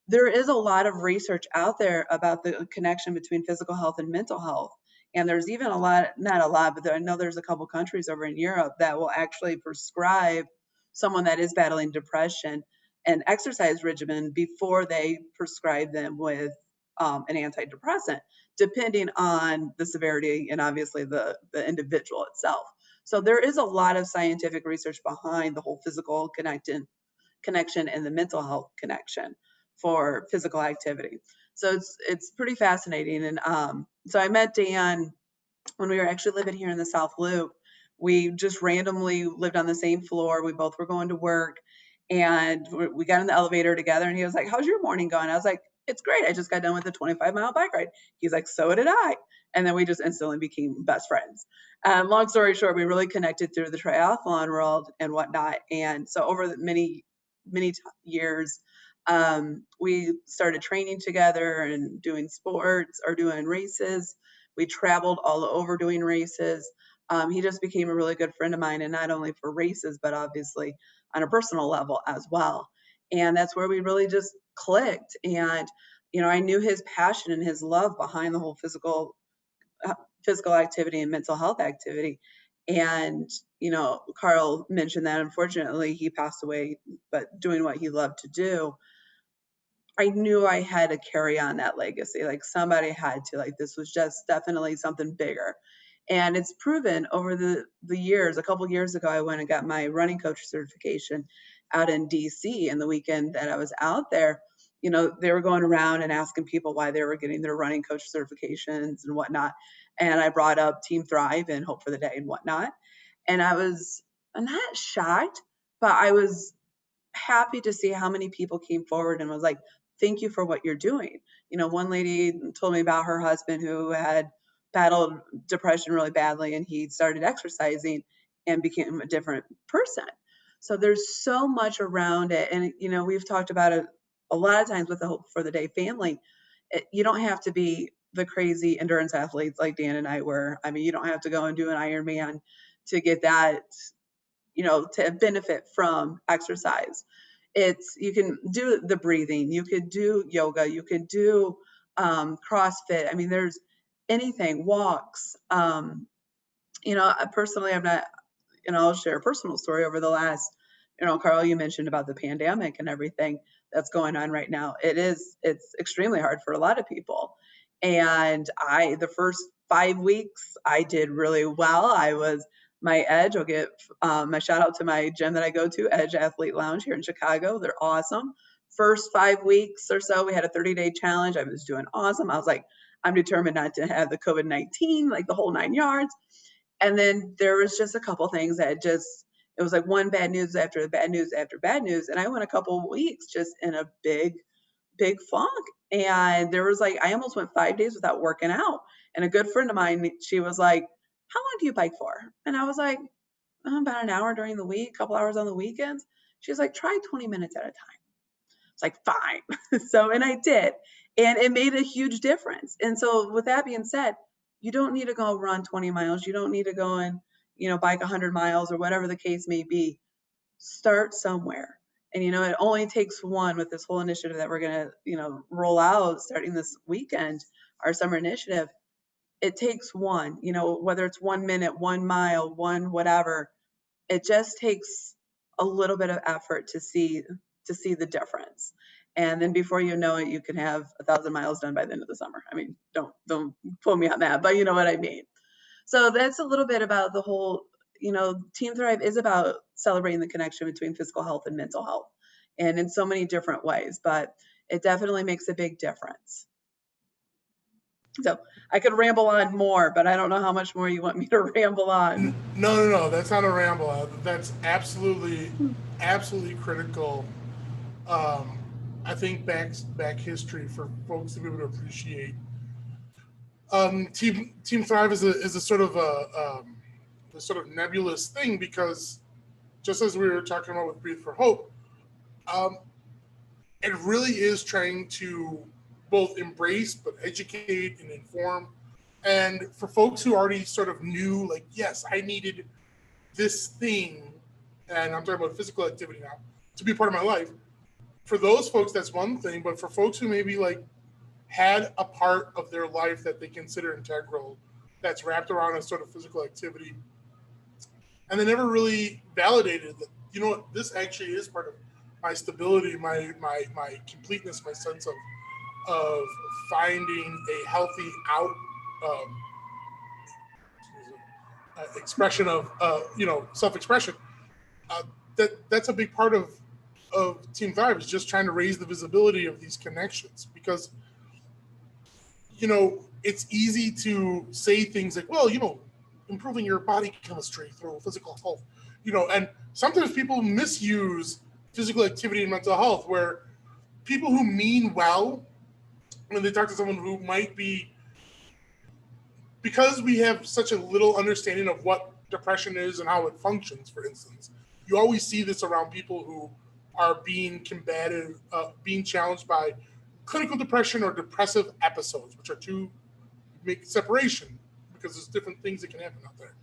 there is a lot of research out there about the connection between physical health and mental health. And there's even not a lot, but I know there's a couple countries over in Europe that will actually prescribe someone that is battling depression an exercise regimen before they prescribe them with an antidepressant, depending on the severity and obviously the individual itself. So there is a lot of scientific research behind the whole physical connection and the mental health connection for physical activity. So it's pretty fascinating. And so I met Dan when we were actually living here in the South Loop. We just randomly lived on the same floor. We both were going to work, and we got in the elevator together, and he was like, how's your morning going? I was like, it's great. I just got done with a 25-mile bike ride. He's like, so did I. And then we just instantly became best friends. Long story short, we really connected through the triathlon world and whatnot. And so over the many years, we started training together and doing sports or doing races. We traveled all over doing races. He just became a really good friend of mine, and not only for races, but obviously on a personal level as well. And that's where we really just clicked. And, I knew his passion and his love behind the whole physical activity and mental health activity. And, Carl mentioned that unfortunately he passed away, but doing what he loved to do, I knew I had to carry on that legacy. Like somebody had to, this was just definitely something bigger. And it's proven over the years. A couple years ago, I went and got my running coach certification out in DC. And the weekend that I was out there, they were going around and asking people why they were getting their running coach certifications and whatnot. And I brought up Team Thrive and Hope for the Day and whatnot. And I'm not shocked, but I was happy to see how many people came forward and was like, thank you for what you're doing. One lady told me about her husband who had battled depression really badly, and he started exercising and became a different person. So there's so much around it. And, we've talked about it a lot of times with the Hope for the Day family. You don't have to be the crazy endurance athletes like Dan and I were. I mean, you don't have to go and do an Ironman to get that, to benefit from exercise. You can do the breathing, you could do yoga, you could do CrossFit. I mean, there's anything, walks. Personally, I'm not, I'll share a personal story over the last, Carl, you mentioned about the pandemic and everything that's going on right now. It's extremely hard for a lot of people. And the first 5 weeks, I did really well. My Edge, I'll give my shout out to my gym that I go to, Edge Athlete Lounge here in Chicago. They're awesome. First 5 weeks or so, we had a 30-day challenge. I was doing awesome. I was like, I'm determined not to have the COVID-19, like the whole 9 yards. And then there was just a couple things that it was like one bad news after bad news after bad news. And I went a couple of weeks just in a big funk. And there was I almost went 5 days without working out. And a good friend of mine, she was like, how long do you bike for? And I was like, about an hour during the week, a couple hours on the weekends. She was like, try 20 minutes at a time. It's like, fine. And I did. And it made a huge difference. And so with that being said, you don't need to go run 20 miles. You don't need to go and, bike 100 miles or whatever the case may be. Start somewhere. And, it only takes one with this whole initiative that we're going to, roll out starting this weekend, our summer initiative. It takes one, whether it's 1 minute, 1 mile, one whatever. It just takes a little bit of effort to see the difference. And then before you know it, you can have 1,000 miles done by the end of the summer. I mean, don't quote me on that, but you know what I mean. So that's a little bit about the whole, Team Thrive is about celebrating the connection between physical health and mental health, and in so many different ways, but it definitely makes a big difference. So I could ramble on more, but I don't know how much more you want me to ramble on. No. That's not a ramble. That's absolutely critical. I think back history for folks to be able to appreciate. Team Thrive is a sort of a sort of nebulous thing, because just as we were talking about with Breathe for Hope, it really is trying to both embrace but educate and inform. And for folks who already sort of knew, like, yes, I needed this thing, and I'm talking about physical activity now, to be part of my life. For those folks, that's one thing, but for folks who maybe had a part of their life that they consider integral, that's wrapped around a sort of physical activity, and they never really validated that, this actually is part of my stability, my completeness, my sense of finding a healthy expression of self-expression. That's a big part of Team Thrive, is just trying to raise the visibility of these connections, because it's easy to say things like, well, improving your body chemistry through physical health, and sometimes people misuse physical activity and mental health, where people who mean well, when they talk to someone who might be, because we have such a little understanding of what depression is and how it functions, for instance, you always see this around people who are being combated, being challenged by clinical depression or depressive episodes, which are two, make separation, because there's different things that can happen out there.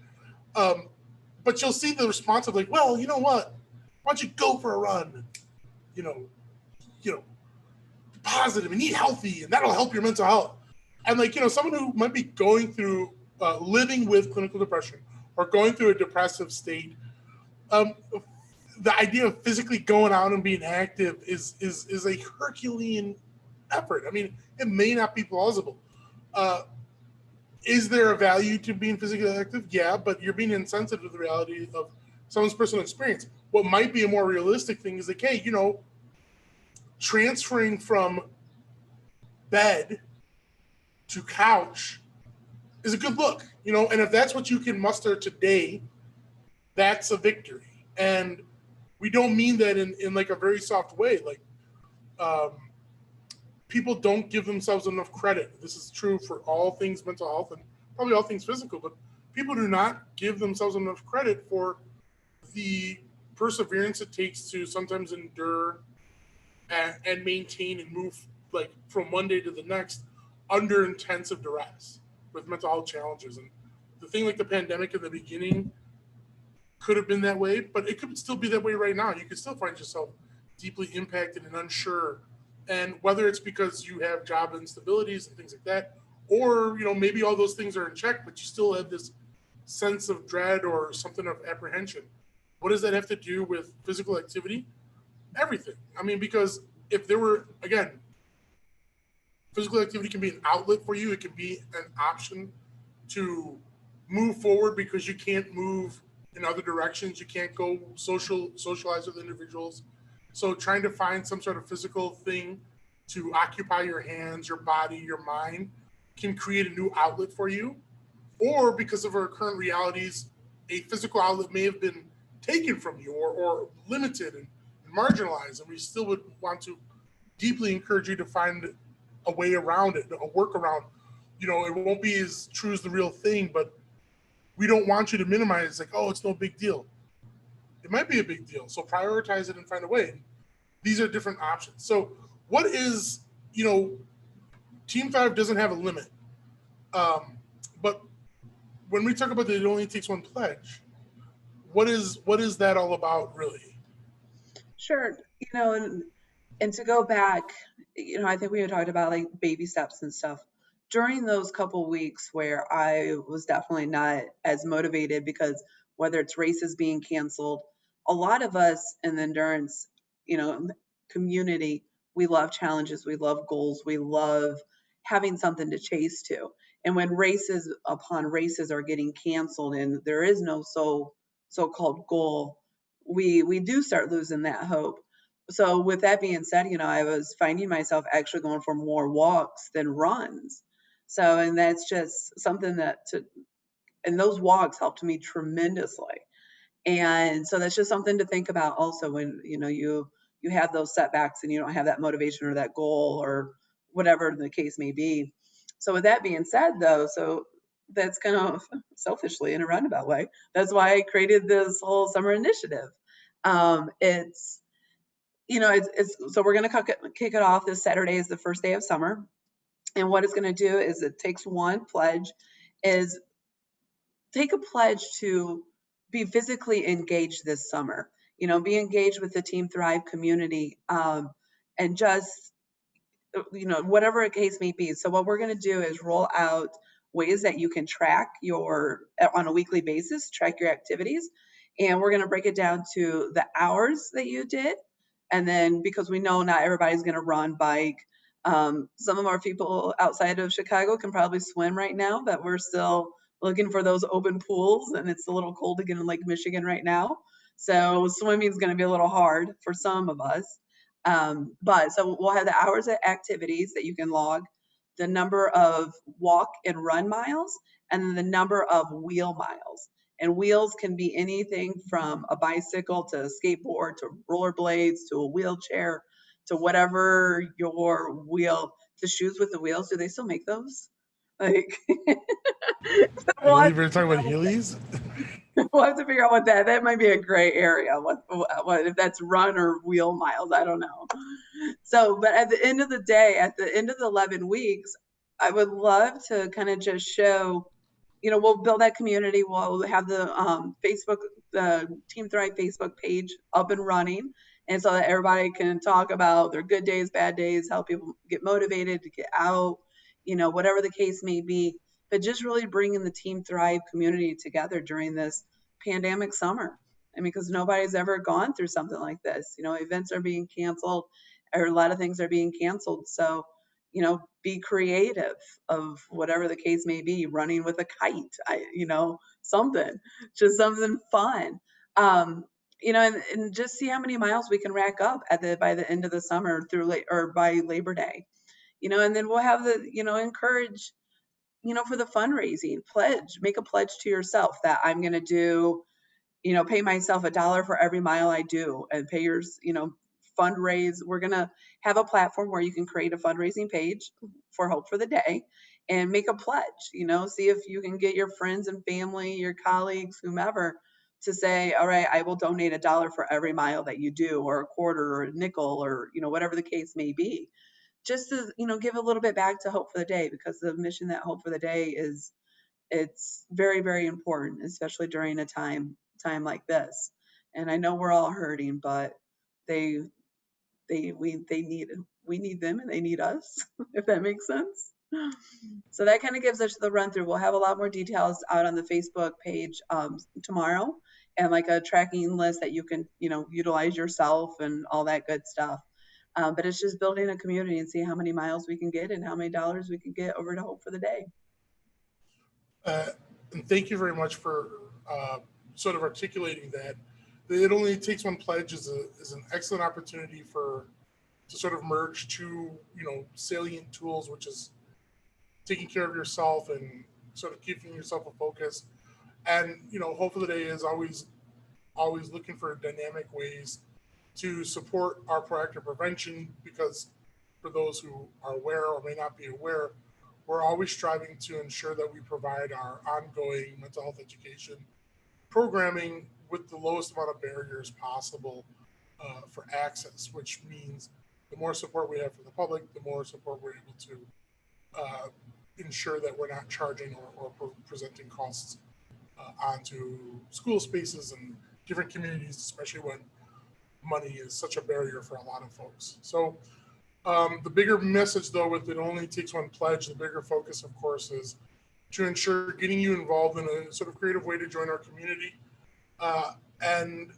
But you'll see the response of like, well, you know what? Why don't you go for a run? Be positive and eat healthy, and that'll help your mental health. And someone who might be going through living with clinical depression or going through a depressive state, the idea of physically going out and being active is a Herculean effort. I mean, it may not be plausible. is there a value to being physically active? Yeah, but you're being insensitive to the reality of someone's personal experience. What might be a more realistic thing is like, hey, transferring from bed to couch is a good look, and if that's what you can muster today, that's a victory. And we don't mean that in like a very soft way. Like, people don't give themselves enough credit. This is true for all things mental health and probably all things physical, but people do not give themselves enough credit for the perseverance it takes to sometimes endure and maintain and move like from one day to the next under intensive duress with mental health challenges. And the thing like the pandemic in the beginning could have been that way, but it could still be that way right now. You could still find yourself deeply impacted and unsure. And whether it's because you have job instabilities and things like that, or maybe all those things are in check, but you still have this sense of dread or something of apprehension. What does that have to do with physical activity? Everything. I mean, because if there were, again, physical activity can be an outlet for you. It can be an option to move forward because you can't move in other directions. You can't go socialize with individuals. So trying to find some sort of physical thing to occupy your hands, your body, your mind can create a new outlet for you. Or because of our current realities, a physical outlet may have been taken from you or limited and marginalized. And we still would want to deeply encourage you to find a way around it, a workaround. It won't be as true as the real thing, but we don't want you to minimize. It's like, oh, it's no big deal. It might be a big deal. So prioritize it and find a way. These are different options. So what is, Team 5 doesn't have a limit. But when we talk about that it only takes one pledge, what is that all about, really? Sure. And to go back, I think we had talked about like baby steps and stuff. During those couple weeks where I was definitely not as motivated because whether it's races being canceled, a lot of us in the endurance, community, we love challenges, we love goals, we love having something to chase to. And when races upon races are getting canceled and there is no so-called goal, we do start losing that hope. So with that being said, I was finding myself actually going for more walks than runs. So, and that's just something and those walks helped me tremendously. And so that's just something to think about also when, you have those setbacks and you don't have that motivation or that goal or whatever the case may be. So with that being said though, so that's kind of selfishly in a roundabout way. That's why I created this whole summer initiative. It's so we're going to kick it off. This Saturday is the first day of summer. And what it's going to do is it takes one pledge, is take a pledge to be physically engaged this summer, be engaged with the Team Thrive community, and just, whatever a case may be. So what we're going to do is roll out ways that you can track on a weekly basis, track your activities. And we're going to break it down to the hours that you did. And then because we know not everybody's going to run, bike. Some of our people outside of Chicago can probably swim right now, but we're still looking for those open pools. And it's a little cold again in Lake Michigan right now. So swimming is going to be a little hard for some of us. But so we'll have the hours of activities that you can log, the number of walk and run miles, and then the number of wheel miles. And wheels can be anything from a bicycle to a skateboard to rollerblades to a wheelchair to whatever your wheel, the shoes with the wheels. Do they still make those? Like, I believe we're talking about Heelys. We'll have to figure out what that might be a gray area. What if that's run or wheel miles? I don't know. So, but at the end of the day, at the end of the 11 weeks, I would love to kind of just show, we'll build that community. We'll have the the Team Thrive Facebook page up and running. And so that everybody can talk about their good days, bad days, how people get motivated to get out, whatever the case may be. But just really bringing the Team Thrive community together during this pandemic summer. I mean, because nobody's ever gone through something like this. Events are being canceled, or a lot of things are being canceled. So, be creative of whatever the case may be, running with a kite, something, just something fun. Um, and just see how many miles we can rack up by the end of the summer or by Labor Day, and then we'll have encourage, for the fundraising make a pledge to yourself that I'm going to do, pay myself $1 for every mile I do, and pay yours, fundraise. We're going to have a platform where you can create a fundraising page for Hope for the Day and make a pledge, see if you can get your friends and family, your colleagues, whomever, to say, all right, I will donate $1 for every mile that you do, or a quarter, or a nickel, or, whatever the case may be, just to, give a little bit back to Hope for the Day, because the mission that Hope for the Day is, it's very, very important, especially during a time like this. And I know we're all hurting, but they we need them, and they need us, if that makes sense. So that kind of gives us the run through. We'll have a lot more details out on the Facebook page tomorrow, and like a tracking list that you can, utilize yourself and all that good stuff. But it's just building a community and see how many miles we can get and how many dollars we can get over to Hope for the Day. And thank you very much for sort of articulating that. It Only Takes One pledge is an excellent opportunity to sort of merge two, salient tools, which is taking care of yourself and sort of keeping yourself a focus. And, Hope for the Day is always looking for dynamic ways to support our proactive prevention, because for those who are aware or may not be aware, we're always striving to ensure that we provide our ongoing mental health education programming with the lowest amount of barriers possible for access, which means the more support we have from the public, the more support we're able to ensure that we're not charging or presenting costs onto school spaces and different communities, especially when money is such a barrier for a lot of folks. So the bigger message, though, with It Only Takes One pledge, the bigger focus, of course, is to ensure getting you involved in a sort of creative way to join our community, and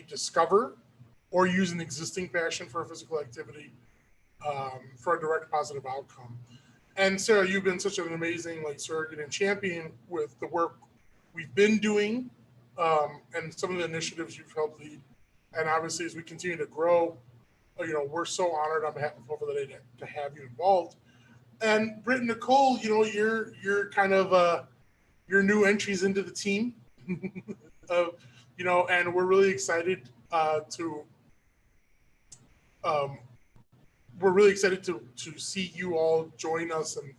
discover or use an existing passion for a physical activity for a direct positive outcome. And Sarah, you've been such an amazing surrogate and champion with the work we've been doing, and some of the initiatives you've helped lead. And obviously, as we continue to grow, we're so honored on behalf of Hope for the Day to have you involved. And Britt and Nichol, you're kind of your new entries into the team, and we're really excited to see you all join us and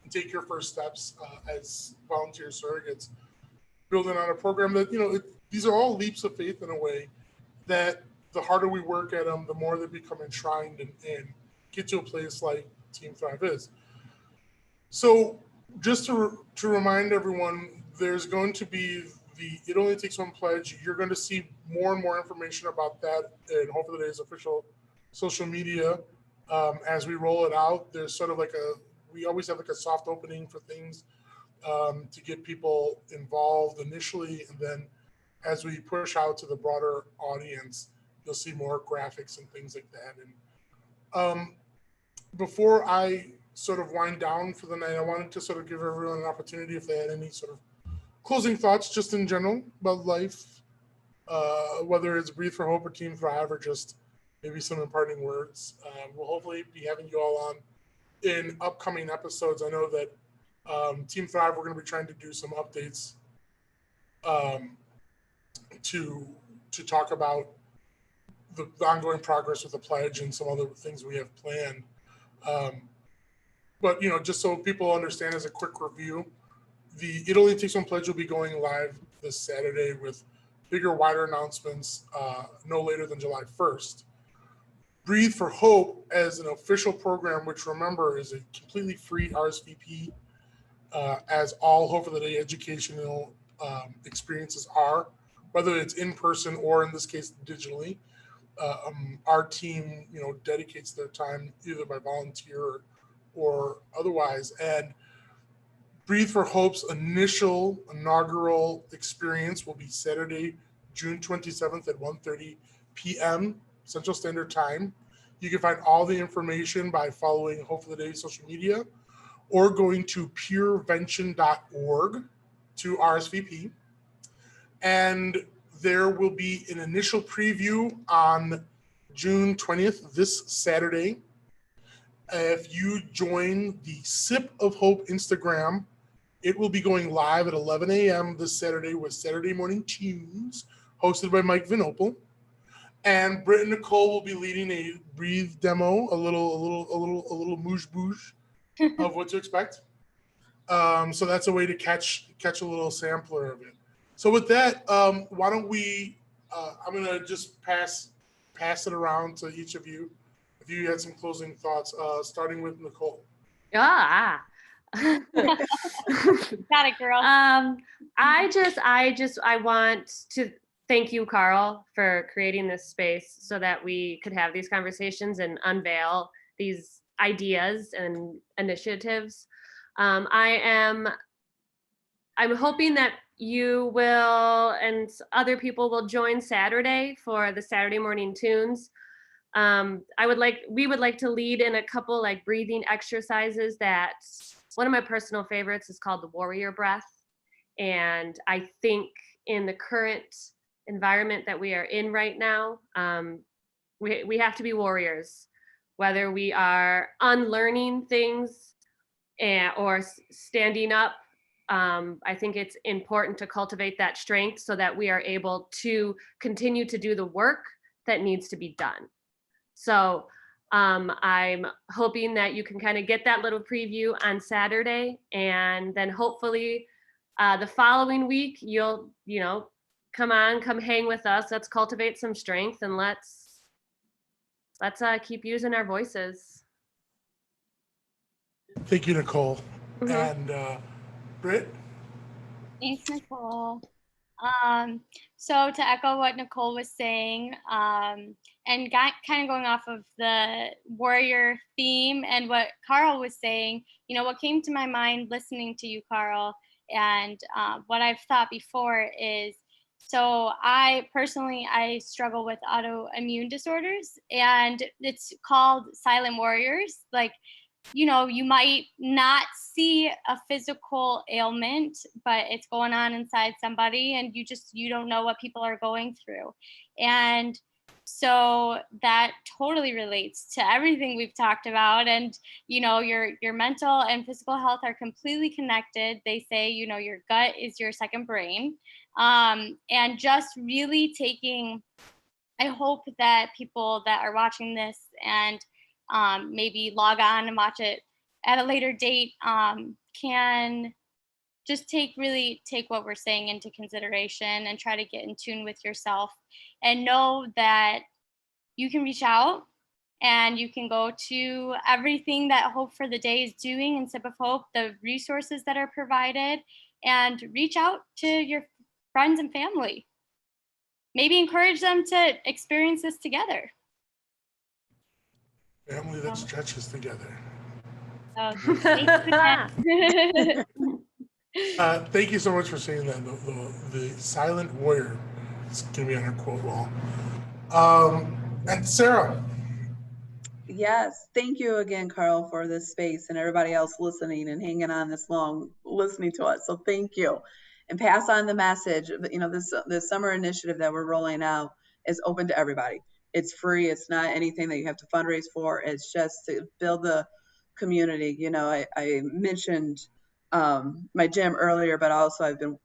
take your first steps as volunteer surrogates, building on a program that, these are all leaps of faith in a way that the harder we work at them, the more they become enshrined and get to a place like Team Thrive is. So just to remind everyone, there's going to be the It Only Takes One pledge. You're going to see more and more information about that in Hope for the Day's official social media as we roll it out. There's sort of we always have a soft opening for things to get people involved initially, and then as we push out to the broader audience, you'll see more graphics and things like that. And before I sort of wind down for the night, I wanted to sort of give everyone an opportunity if they had any sort of closing thoughts just in general about life, whether it's Breathe for Hope or Team Thrive, or just maybe some imparting words. We'll hopefully be having you all on in upcoming episodes. I know that Team Thrive, we're going to be trying to do some updates to talk about the ongoing progress with the pledge and some other things we have planned. But just so people understand, as a quick review, the It Only Takes One pledge will be going live this Saturday with bigger, wider announcements no later than July 1st. Breathe for Hope as an official program, which, remember, is a completely free RSVP, as all Hope for the Day educational experiences are, whether it's in person or, in this case, digitally. Our team, dedicates their time either by volunteer or otherwise. And Breathe for Hope's inaugural experience will be Saturday, June 27th at 1:30 p.m. Central Standard Time You can find all the information by following Hope for the Day social media or going to purevention.org to RSVP. And there will be an initial preview on June 20th, this Saturday. If you join the Sip of Hope Instagram, it will be going live at 11 a.m. this Saturday with Saturday Morning Tunes, hosted by Mike Vinopal. And Britt and Nichol will be leading a breathe demo, a little moosh boosh of what to expect. So that's a way to catch a little sampler of it. So with that, why don't we? I'm gonna just pass it around to each of you. If you had some closing thoughts, starting with Nichol. Got it, girl. I want to thank you, Carl, for creating this space so that we could have these conversations and unveil these ideas and initiatives. I'm hoping that you will and other people will join Saturday for the Saturday Morning Tunes. We would like to lead in a couple like breathing exercises that one of my personal favorites is called the warrior breath. And I think in the current environment that we are in right now, we have to be warriors, whether we are unlearning things or standing up. I think it's important to cultivate that strength so that we are able to continue to do the work that needs to be done. So I'm hoping that you can kind of get that little preview on Saturday, and then hopefully the following week you'll, come hang with us. Let's cultivate some strength, and let's keep using our voices. Thank you, Nichol. Mm-hmm. And Britt? Thanks, Nichol. So to echo what Nichol was saying, and kind of going off of the warrior theme and what Carl was saying, what came to my mind listening to you, Carl, and what I've thought before is, so I struggle with autoimmune disorders, and it's called silent warriors. Like, you might not see a physical ailment, but it's going on inside somebody, and you don't know what people are going through. And so that totally relates to everything we've talked about. And, your mental and physical health are completely connected. They say, your gut is your second brain. And just really I hope that people that are watching this and maybe log on and watch it at a later date can just take what we're saying into consideration and try to get in tune with yourself, and know that you can reach out and you can go to everything that Hope for the Day is doing in Sip of Hope, the resources that are provided, and reach out to your friends and family. Maybe encourage them to experience this together. Family that stretches together. Thank you so much for saying that. The silent warrior. It's going to be on our quote wall. And Sarah. Yes, thank you again, Carl, for this space, and everybody else listening and hanging on this long, listening to us. So thank you. And pass on the message. This summer initiative that we're rolling out is open to everybody. It's free. It's not anything that you have to fundraise for. It's just to build the community. I mentioned my gym earlier, but also I've been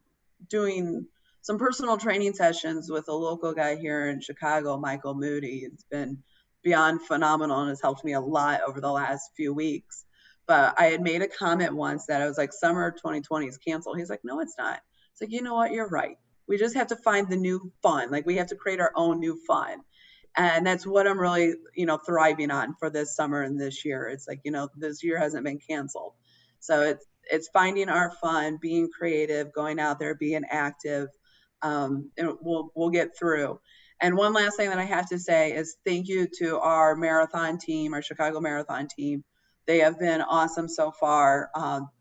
doing some personal training sessions with a local guy here in Chicago, Michael Moody. It's been beyond phenomenal and has helped me a lot over the last few weeks. But I had made a comment once that I was like, summer 2020 is canceled. He's like, no, it's not. It's like, you know what? You're right. We just have to find the new fun. Like, we have to create our own new fun. And that's what I'm really, thriving on for this summer and this year. It's like, this year hasn't been canceled. So it's finding our fun, being creative, going out there, being active, and we'll get through. And one last thing that I have to say is thank you to our marathon team, our Chicago Marathon team. They have been awesome so far.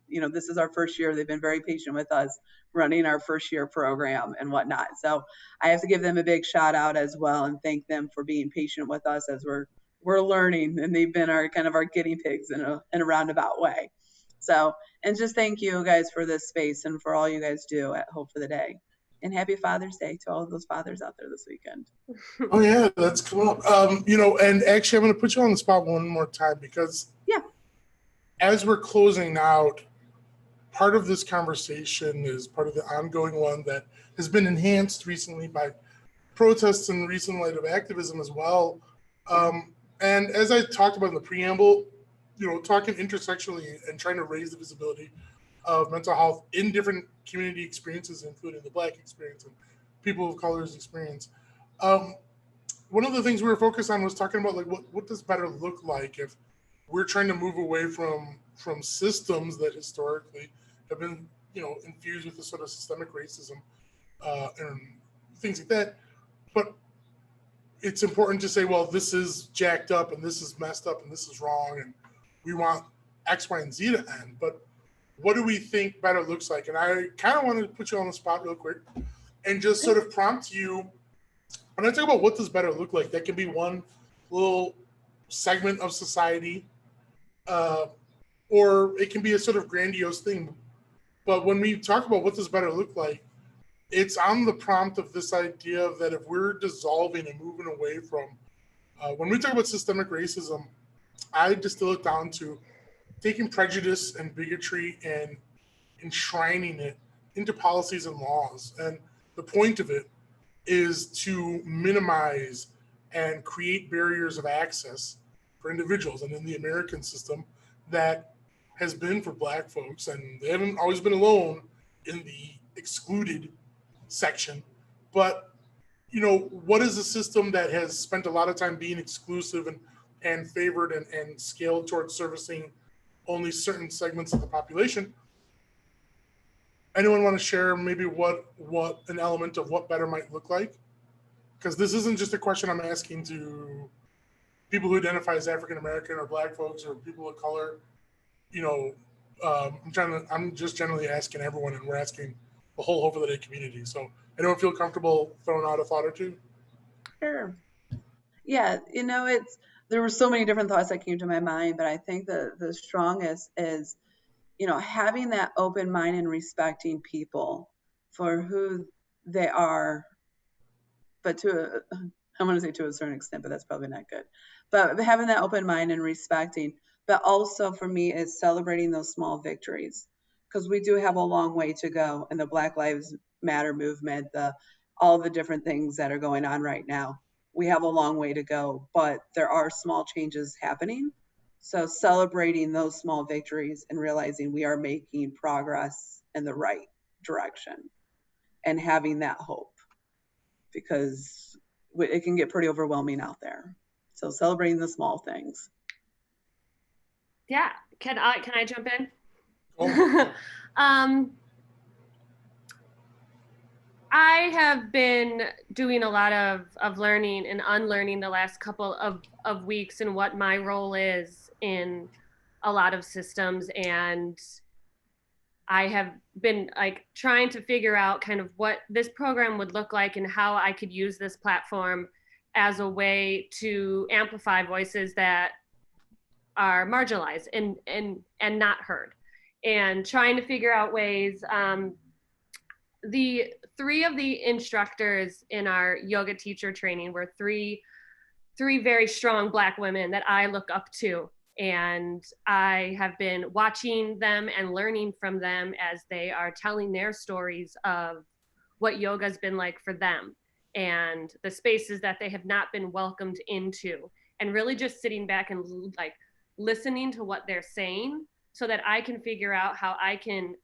This is our first year. They've been very patient with us running our first year program and whatnot. So I have to give them a big shout out as well and thank them for being patient with us as we're we're learning, and they've been our kind of our guinea pigs in a roundabout way. So, and just thank you guys for this space and for all you guys do at Hope for the Day. And happy Father's Day to all of those fathers out there this weekend. Oh yeah, that's come up. And actually, I'm going to put you on the spot one more time because as we're closing out, part of this conversation is part of the ongoing one that has been enhanced recently by protests and recent light of activism as well. And as I talked about in the preamble, talking intersectionally and trying to raise the visibility of mental health in different community experiences, including the Black experience and people of color's experience. One of the things we were focused on was talking about like what does better look like if we're trying to move away from systems that historically have been infused with this sort of systemic racism and things like that. But it's important to say, well, this is jacked up and this is messed up and this is wrong and we want X, Y, and Z to end. But what do we think better looks like? And I kind of wanted to put you on the spot real quick and just sort of prompt you. When I talk about what does better look like, that can be one little segment of society, or it can be a sort of grandiose thing. But when we talk about what does better look like, it's on the prompt of this idea of that if we're dissolving and moving away from, when we talk about systemic racism, I distill it down to taking prejudice and bigotry and enshrining it into policies and laws. And the point of it is to minimize and create barriers of access for individuals. And in the American system, that has been for Black folks, and they haven't always been alone in the excluded section. But, what is a system that has spent a lot of time being exclusive and favored and scaled towards servicing only certain segments of the population? Anyone want to share maybe what an element of what better might look like? Because this isn't just a question I'm asking to people who identify as African American or Black folks or people of color. I'm just generally asking everyone, and we're asking the whole Hope for the Day community. So anyone feel comfortable throwing out a thought or two? Sure. Yeah, there were so many different thoughts that came to my mind, but I think the strongest is, having that open mind and respecting people for who they are, but I'm going to say to a certain extent, but that's probably not good. But having that open mind and respecting, but also for me is celebrating those small victories, because we do have a long way to go in the Black Lives Matter movement, all the different things that are going on right now. We have a long way to go, but there are small changes happening. So celebrating those small victories and realizing we are making progress in the right direction and having that hope, because it can get pretty overwhelming out there. So celebrating the small things. Yeah. Can I jump in? Oh. I have been doing a lot of learning and unlearning the last couple of weeks and what my role is in a lot of systems. And I have been trying to figure out kind of what this program would look like and how I could use this platform as a way to amplify voices that are marginalized and not heard, and trying to figure out ways. The three of the instructors in our yoga teacher training were three very strong Black women that I look up to. And I have been watching them and learning from them as they are telling their stories of what yoga's been like for them and the spaces that they have not been welcomed into, and really just sitting back and listening to what they're saying so that I can figure out how I can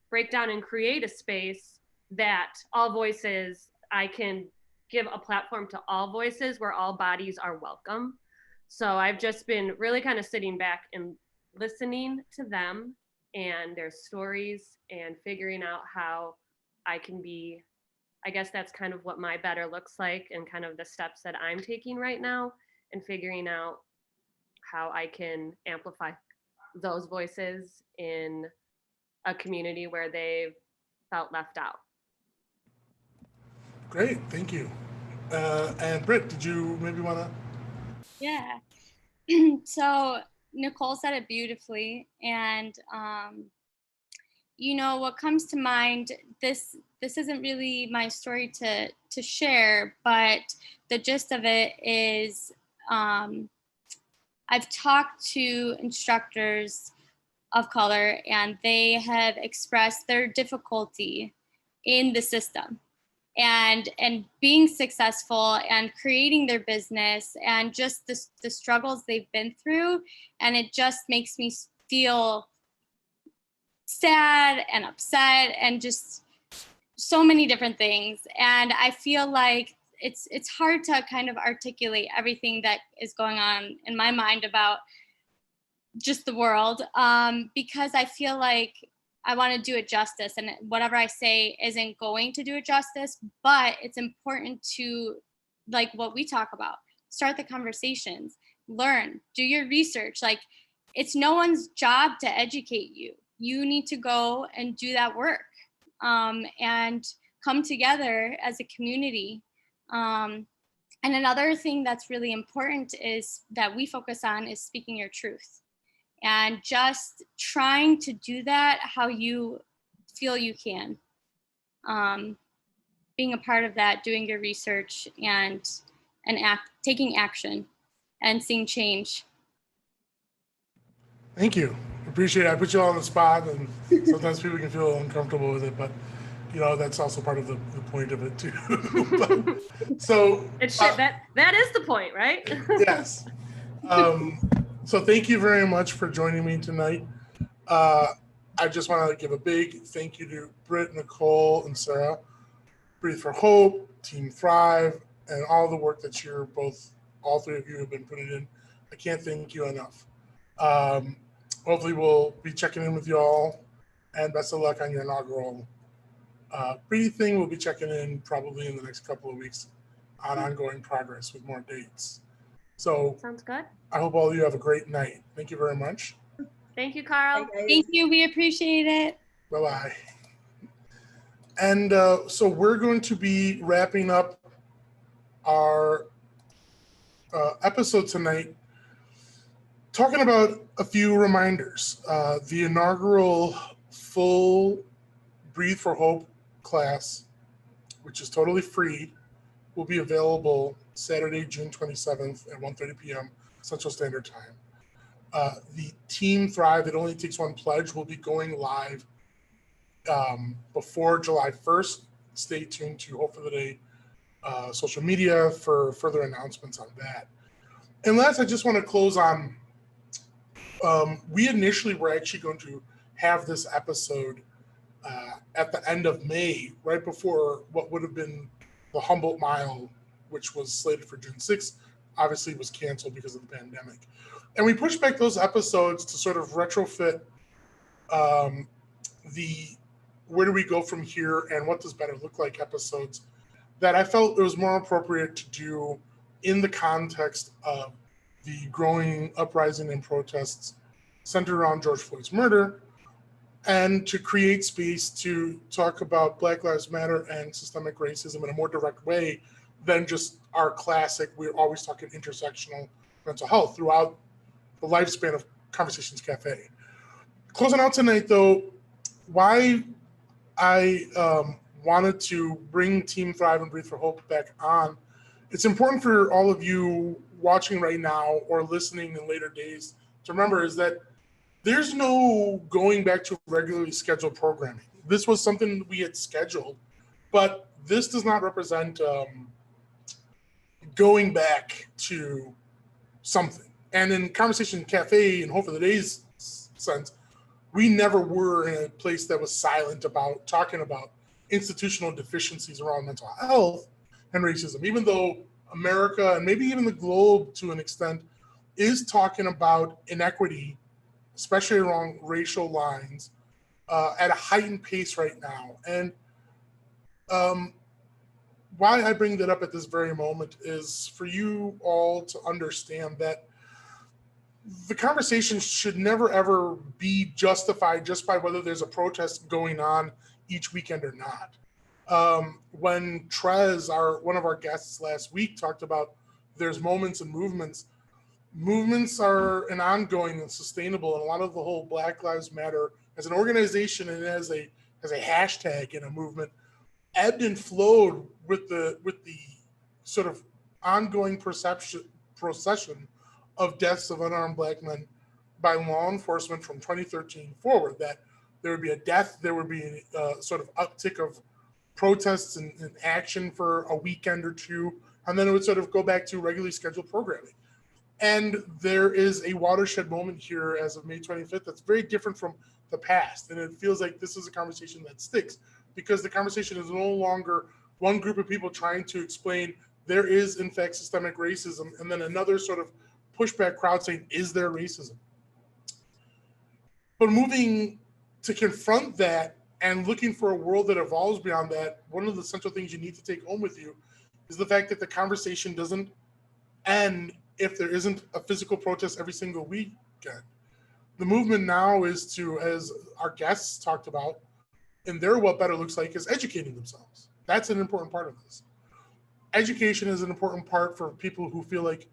break down and create a space that all voices, I can give a platform to all voices where all bodies are welcome. So I've just been really kind of sitting back and listening to them and their stories and figuring out how I can be, I guess that's kind of what my better looks like and kind of the steps that I'm taking right now, and figuring out how I can amplify those voices in a community where they've felt left out. Great, thank you. And Britt, did you maybe want to? Yeah. So Nicole said it beautifully, and what comes to mind, this isn't really my story to share, but the gist of it is, I've talked to instructors of color, and they have expressed their difficulty in the system, and being successful and creating their business, and just the struggles they've been through. And it just makes me feel sad and upset and just so many different things. And I feel like it's hard to kind of articulate everything that is going on in my mind about just the world, because I feel like I want to do it justice, and whatever I say isn't going to do it justice. But it's important to, like what we talk about, start the conversations, learn, do your research. Like, it's no one's job to educate you. You need to go and do that work, and come together as a community. And another thing that's really important is that we focus on is speaking your truth, and just trying to do that how you feel you can. Being a part of that, doing your research, and taking action and seeing change. Thank you. Appreciate it. I put you all on the spot, and sometimes people can feel uncomfortable with it, but that's also part of the point of it too. So that is the point, right? Yes. So thank you very much for joining me tonight. I just want to give a big thank you to Britt, Nicole, and Sarah, Breathe for Hope, Team Thrive, and all the work that all three of you have been putting in. I can't thank you enough. Hopefully we'll be checking in with you all, and best of luck on your inaugural Breathe thing. We'll be checking in probably in the next couple of weeks on ongoing progress with more dates. So sounds good. I hope all of you have a great night. Thank you very much. Thank you, Carl. Thank you. We appreciate it. Bye-bye. And so we're going to be wrapping up our episode tonight, talking about a few reminders. The inaugural full Breathe for Hope class, which is totally free, will be available Saturday, June 27th at 1:30 p.m. Central Standard Time. The Team Thrive, it only takes one pledge, will be going live before July 1st. Stay tuned to Hope for the Day social media for further announcements on that. And last, I just want to close on, we initially were actually going to have this episode at the end of May, right before what would have been the Humboldt Mile, which was slated for June 6th, obviously was canceled because of the pandemic. And we pushed back those episodes to sort of retrofit the where do we go from here and what does better look like episodes that I felt it was more appropriate to do in the context of the growing uprising and protests centered around George Floyd's murder, and to create space to talk about Black Lives Matter and systemic racism in a more direct way than just our classic, we're always talking intersectional mental health throughout the lifespan of Conversations Cafe. Closing out tonight, though, why I wanted to bring Team Thrive and Breathe for Hope back on, it's important for all of you watching right now or listening in later days to remember is that there's no going back to regularly scheduled programming. This was something we had scheduled, but this does not represent going back to something. And in Conversation Cafe and Hope for the Day's sense, we never were in a place that was silent about talking about institutional deficiencies around mental health and racism, even though America and maybe even the globe to an extent is talking about inequity, especially along racial lines, at a heightened pace right now. And why I bring that up at this very moment is for you all to understand that the conversation should never ever be justified just by whether there's a protest going on each weekend or not. When Trez, one of our guests last week, talked about there's moments and movements, movements are an ongoing and sustainable, and a lot of the whole Black Lives Matter as an organization and as a hashtag in a movement ebbed and flowed with the sort of ongoing procession of deaths of unarmed Black men by law enforcement from 2013 forward. That there would be a death, there would be a sort of uptick of protests and action for a weekend or two, and then it would sort of go back to regularly scheduled programming. And there is a watershed moment here as of May 25th that's very different from the past. And it feels like this is a conversation that sticks because the conversation is no longer one group of people trying to explain there is, in fact, systemic racism, and then another sort of pushback crowd saying, is there racism? But moving to confront that and looking for a world that evolves beyond that, one of the central things you need to take home with you is the fact that the conversation doesn't end if there isn't a physical protest every single weekend. The movement now is to, as our guests talked about, and their what better looks like is educating themselves. That's an important part of this. Education is an important part for people who feel like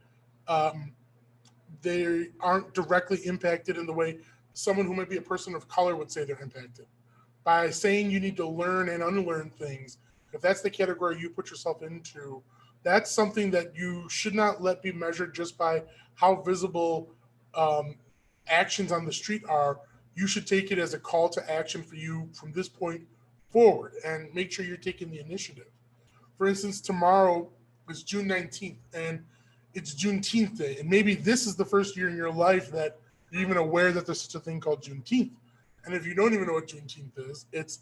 they aren't directly impacted in the way someone who might be a person of color would say they're impacted. By saying you need to learn and unlearn things, if that's the category you put yourself into, that's something that you should not let be measured just by how visible actions on the street are. You should take it as a call to action for you from this point forward and make sure you're taking the initiative. For instance, tomorrow is June 19th and it's Juneteenth Day. And maybe this is the first year in your life that you're even aware that there's such a thing called Juneteenth. And if you don't even know what Juneteenth is, it's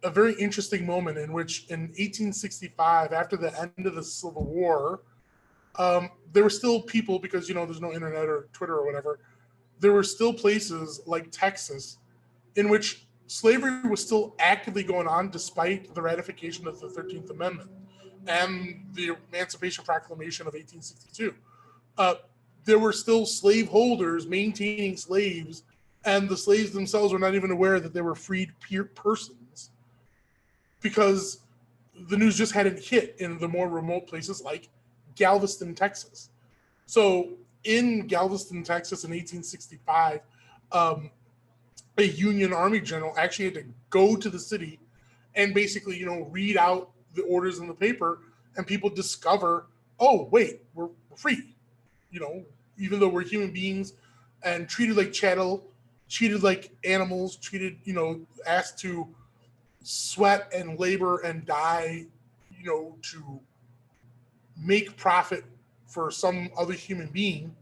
a very interesting moment in which in 1865, after the end of the Civil War, there were still people, because, you know, there's no internet or Twitter or whatever, there were still places like Texas in which slavery was still actively going on despite the ratification of the 13th Amendment and the Emancipation Proclamation of 1862. There were still slaveholders maintaining slaves, and the slaves themselves were not even aware that they were freed persons because the news just hadn't hit in the more remote places like Galveston, Texas. So in Galveston, Texas in 1865, a Union Army general actually had to go to the city and basically, you know, read out the orders in the paper, and people discover, oh, wait, we're free. You know, even though we're human beings and treated like chattel, treated like animals, treated, you know, asked to sweat and labor and die, you know, to make profit for some other human being,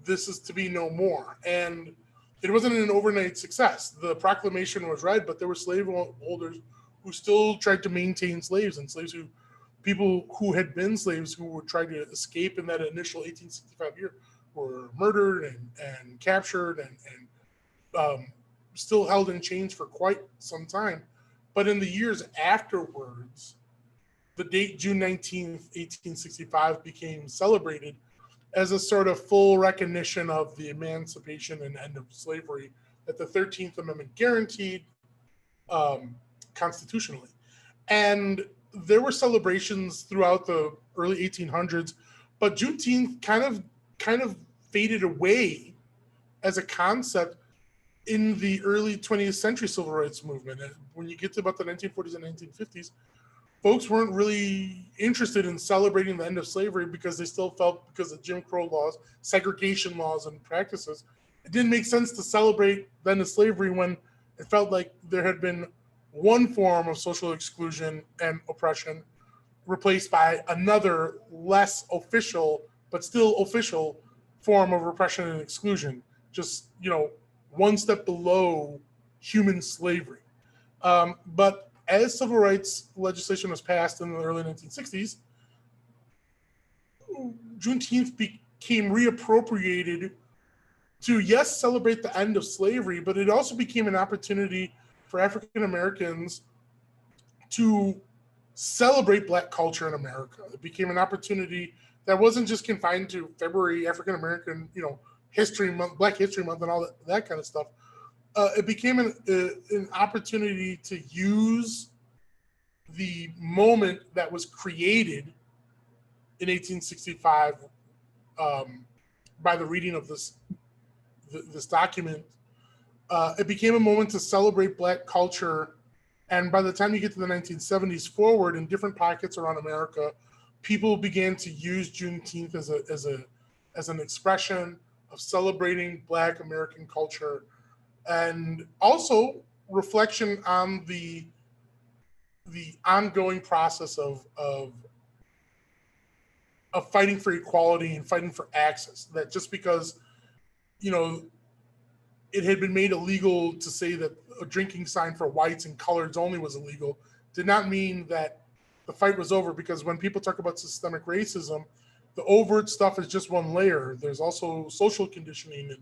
this is to be no more. And it wasn't an overnight success. The proclamation was read, but there were slaveholders who still tried to maintain slaves, and slaves who, people who had been slaves who were trying to escape in that initial 1865 year were murdered and captured and still held in chains for quite some time. But in the years afterwards, the date June 19th, 1865 became celebrated as a sort of full recognition of the emancipation and end of slavery that the 13th Amendment guaranteed constitutionally. And there were celebrations throughout the early 1800s, but Juneteenth kind of faded away as a concept in the early 20th century civil rights movement. And when you get to about the 1940s and 1950s, folks weren't really interested in celebrating the end of slavery because they still felt, because of Jim Crow laws, segregation laws and practices, it didn't make sense to celebrate the end of slavery when it felt like there had been one form of social exclusion and oppression replaced by another less official, but still official form of repression and exclusion, just, you know, one step below human slavery. But as civil rights legislation was passed in the early 1960s, Juneteenth became reappropriated to, yes, celebrate the end of slavery, but it also became an opportunity for African Americans to celebrate Black culture in America. It became an opportunity that wasn't just confined to February, African American, you know, History Month, Black History Month, and all that kind of stuff. It became an opportunity to use the moment that was created in 1865 by the reading of this document. It became a moment to celebrate Black culture, and by the time you get to the 1970s forward, in different pockets around America, people began to use Juneteenth as an expression of celebrating Black American culture, and also reflection on the ongoing process of fighting for equality and fighting for access. That just because, you know, it had been made illegal to say that a drinking sign for whites and coloreds only was illegal, did not mean that the fight was over, because when people talk about systemic racism, the overt stuff is just one layer. There's also social conditioning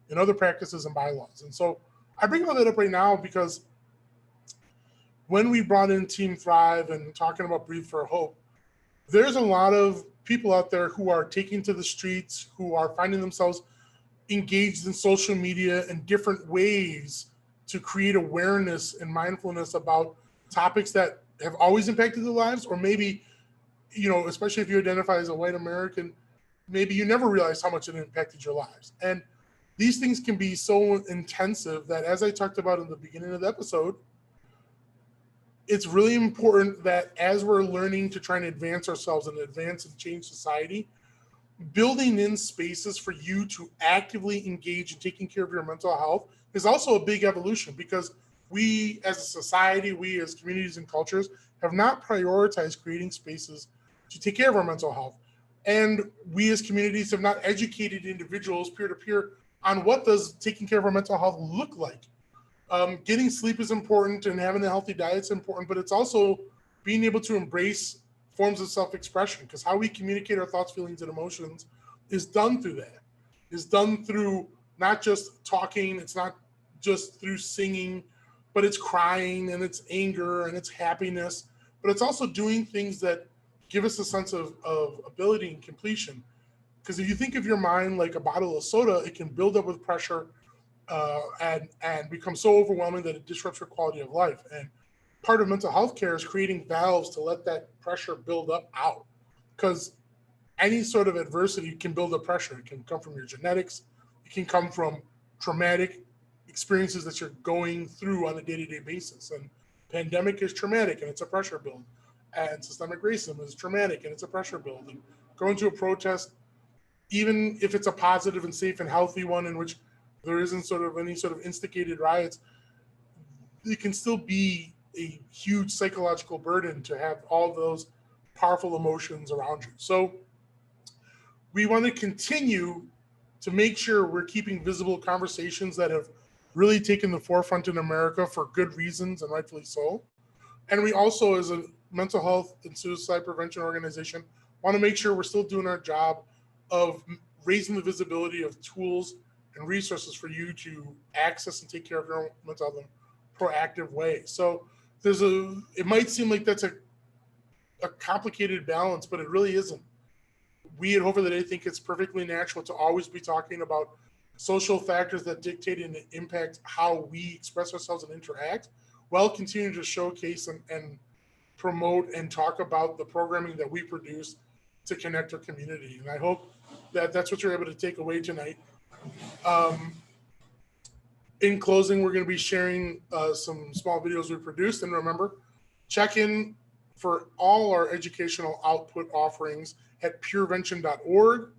and other practices and bylaws. And so I bring all that up right now because when we brought in Team Thrive and talking about Breathe for Hope, there's a lot of people out there who are taking to the streets, who are finding themselves engaged in social media in different ways to create awareness and mindfulness about topics that have always impacted their lives, or maybe, you know, especially if you identify as a white American, maybe you never realized how much it impacted your lives. And these things can be so intensive that, as I talked about in the beginning of the episode, it's really important that as we're learning to try and advance ourselves and advance and change society, building in spaces for you to actively engage in taking care of your mental health is also a big evolution, because we as a society, we as communities and cultures have not prioritized creating spaces to take care of our mental health. And we as communities have not educated individuals peer-to-peer on what does taking care of our mental health look like. Getting sleep is important and having a healthy diet is important, but it's also being able to embrace forms of self-expression, because how we communicate our thoughts, feelings, and emotions is done through that. It's done through not just talking, it's not just through singing, but it's crying and it's anger and it's happiness, but it's also doing things that give us a sense of ability and completion. Because if you think of your mind like a bottle of soda, it can build up with pressure and become so overwhelming that it disrupts your quality of life. And part of mental health care is creating valves to let that pressure build up out, because any sort of adversity can build up pressure. It can come from your genetics. It can come from traumatic experiences that you're going through on a day-to-day basis. And pandemic is traumatic and it's a pressure build. And systemic racism is traumatic and it's a pressure build. And going to a protest, even if it's a positive and safe and healthy one in which there isn't sort of any sort of instigated riots, it can still be a huge psychological burden to have all those powerful emotions around you. So we want to continue to make sure we're keeping visible conversations that have really taken the forefront in America for good reasons, and rightfully so. And we also, as a mental health and suicide prevention organization, want to make sure we're still doing our job of raising the visibility of tools and resources for you to access and take care of your own mental health in a proactive way. So it might seem like that's a complicated balance, but it really isn't. We at Hope for the Day think it's perfectly natural to always be talking about social factors that dictate and impact how we express ourselves and interact, while continuing to showcase and promote and talk about the programming that we produce to connect our community. And I hope that that's what you're able to take away tonight. In closing, we're going to be sharing some small videos we produced. And remember, check in for all our educational output offerings at purevention.org.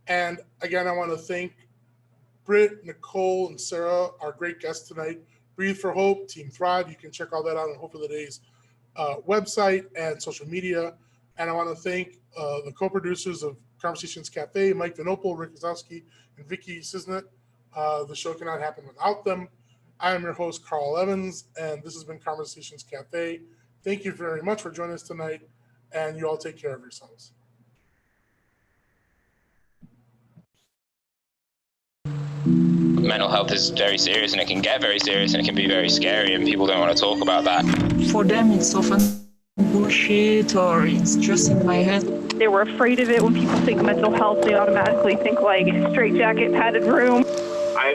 And again, I want to thank Britt, Nichol, and Sarah, our great guests tonight. Breathe for Hope, Team Thrive. You can check all that out on Hope for the Day's website and social media. And I want to thank the co-producers of Conversations Cafe, Mike Vinopol, Rick Kozowski, and Vicky Cisnet. The show cannot happen without them. I am your host, Carl Evans, and this has been Conversations Cafe. Thank you very much for joining us tonight, and you all take care of yourselves. Mental health is very serious, and it can get very serious, and it can be very scary, and people don't want to talk about that. For them, it's often bullshit, or it's just in my head. They were afraid of it. When people think mental health, they automatically think like straitjacket, padded room.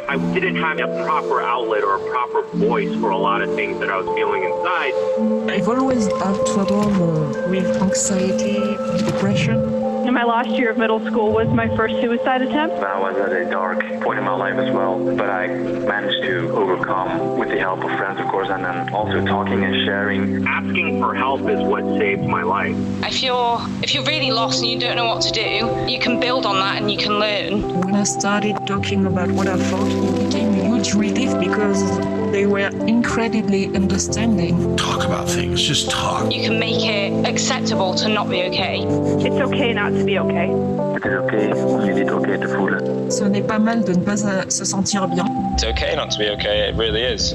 I didn't have a proper outlet or a proper voice for a lot of things that I was feeling inside. I've always had trouble with anxiety, depression. In my last year of middle school was my first suicide attempt. I was at a dark point in my life as well, but I managed to overcome with the help of friends, of course, and then also talking and sharing. Asking for help is what saved my life. If you're really lost and you don't know what to do, you can build on that and you can learn. When I started talking about what I felt, it became a huge relief because they were incredibly understanding. Talk about things, just talk. You can make it acceptable to not be okay. It's okay not to be okay. It is okay, il est okay to feel it. Ce n'est pas mal de ne pas se sentir bien. It's okay not to be okay, it really is.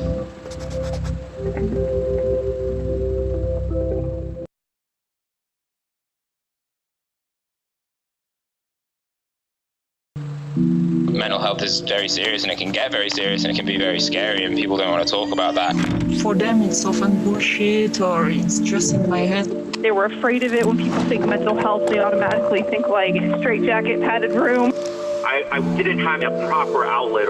Mental health is very serious and it can get very serious and it can be very scary and people don't want to talk about that. For them, it's often bullshit or it's just in my head. They were afraid of it. When people think mental health, they automatically think like straitjacket, padded room. I didn't have a proper outlet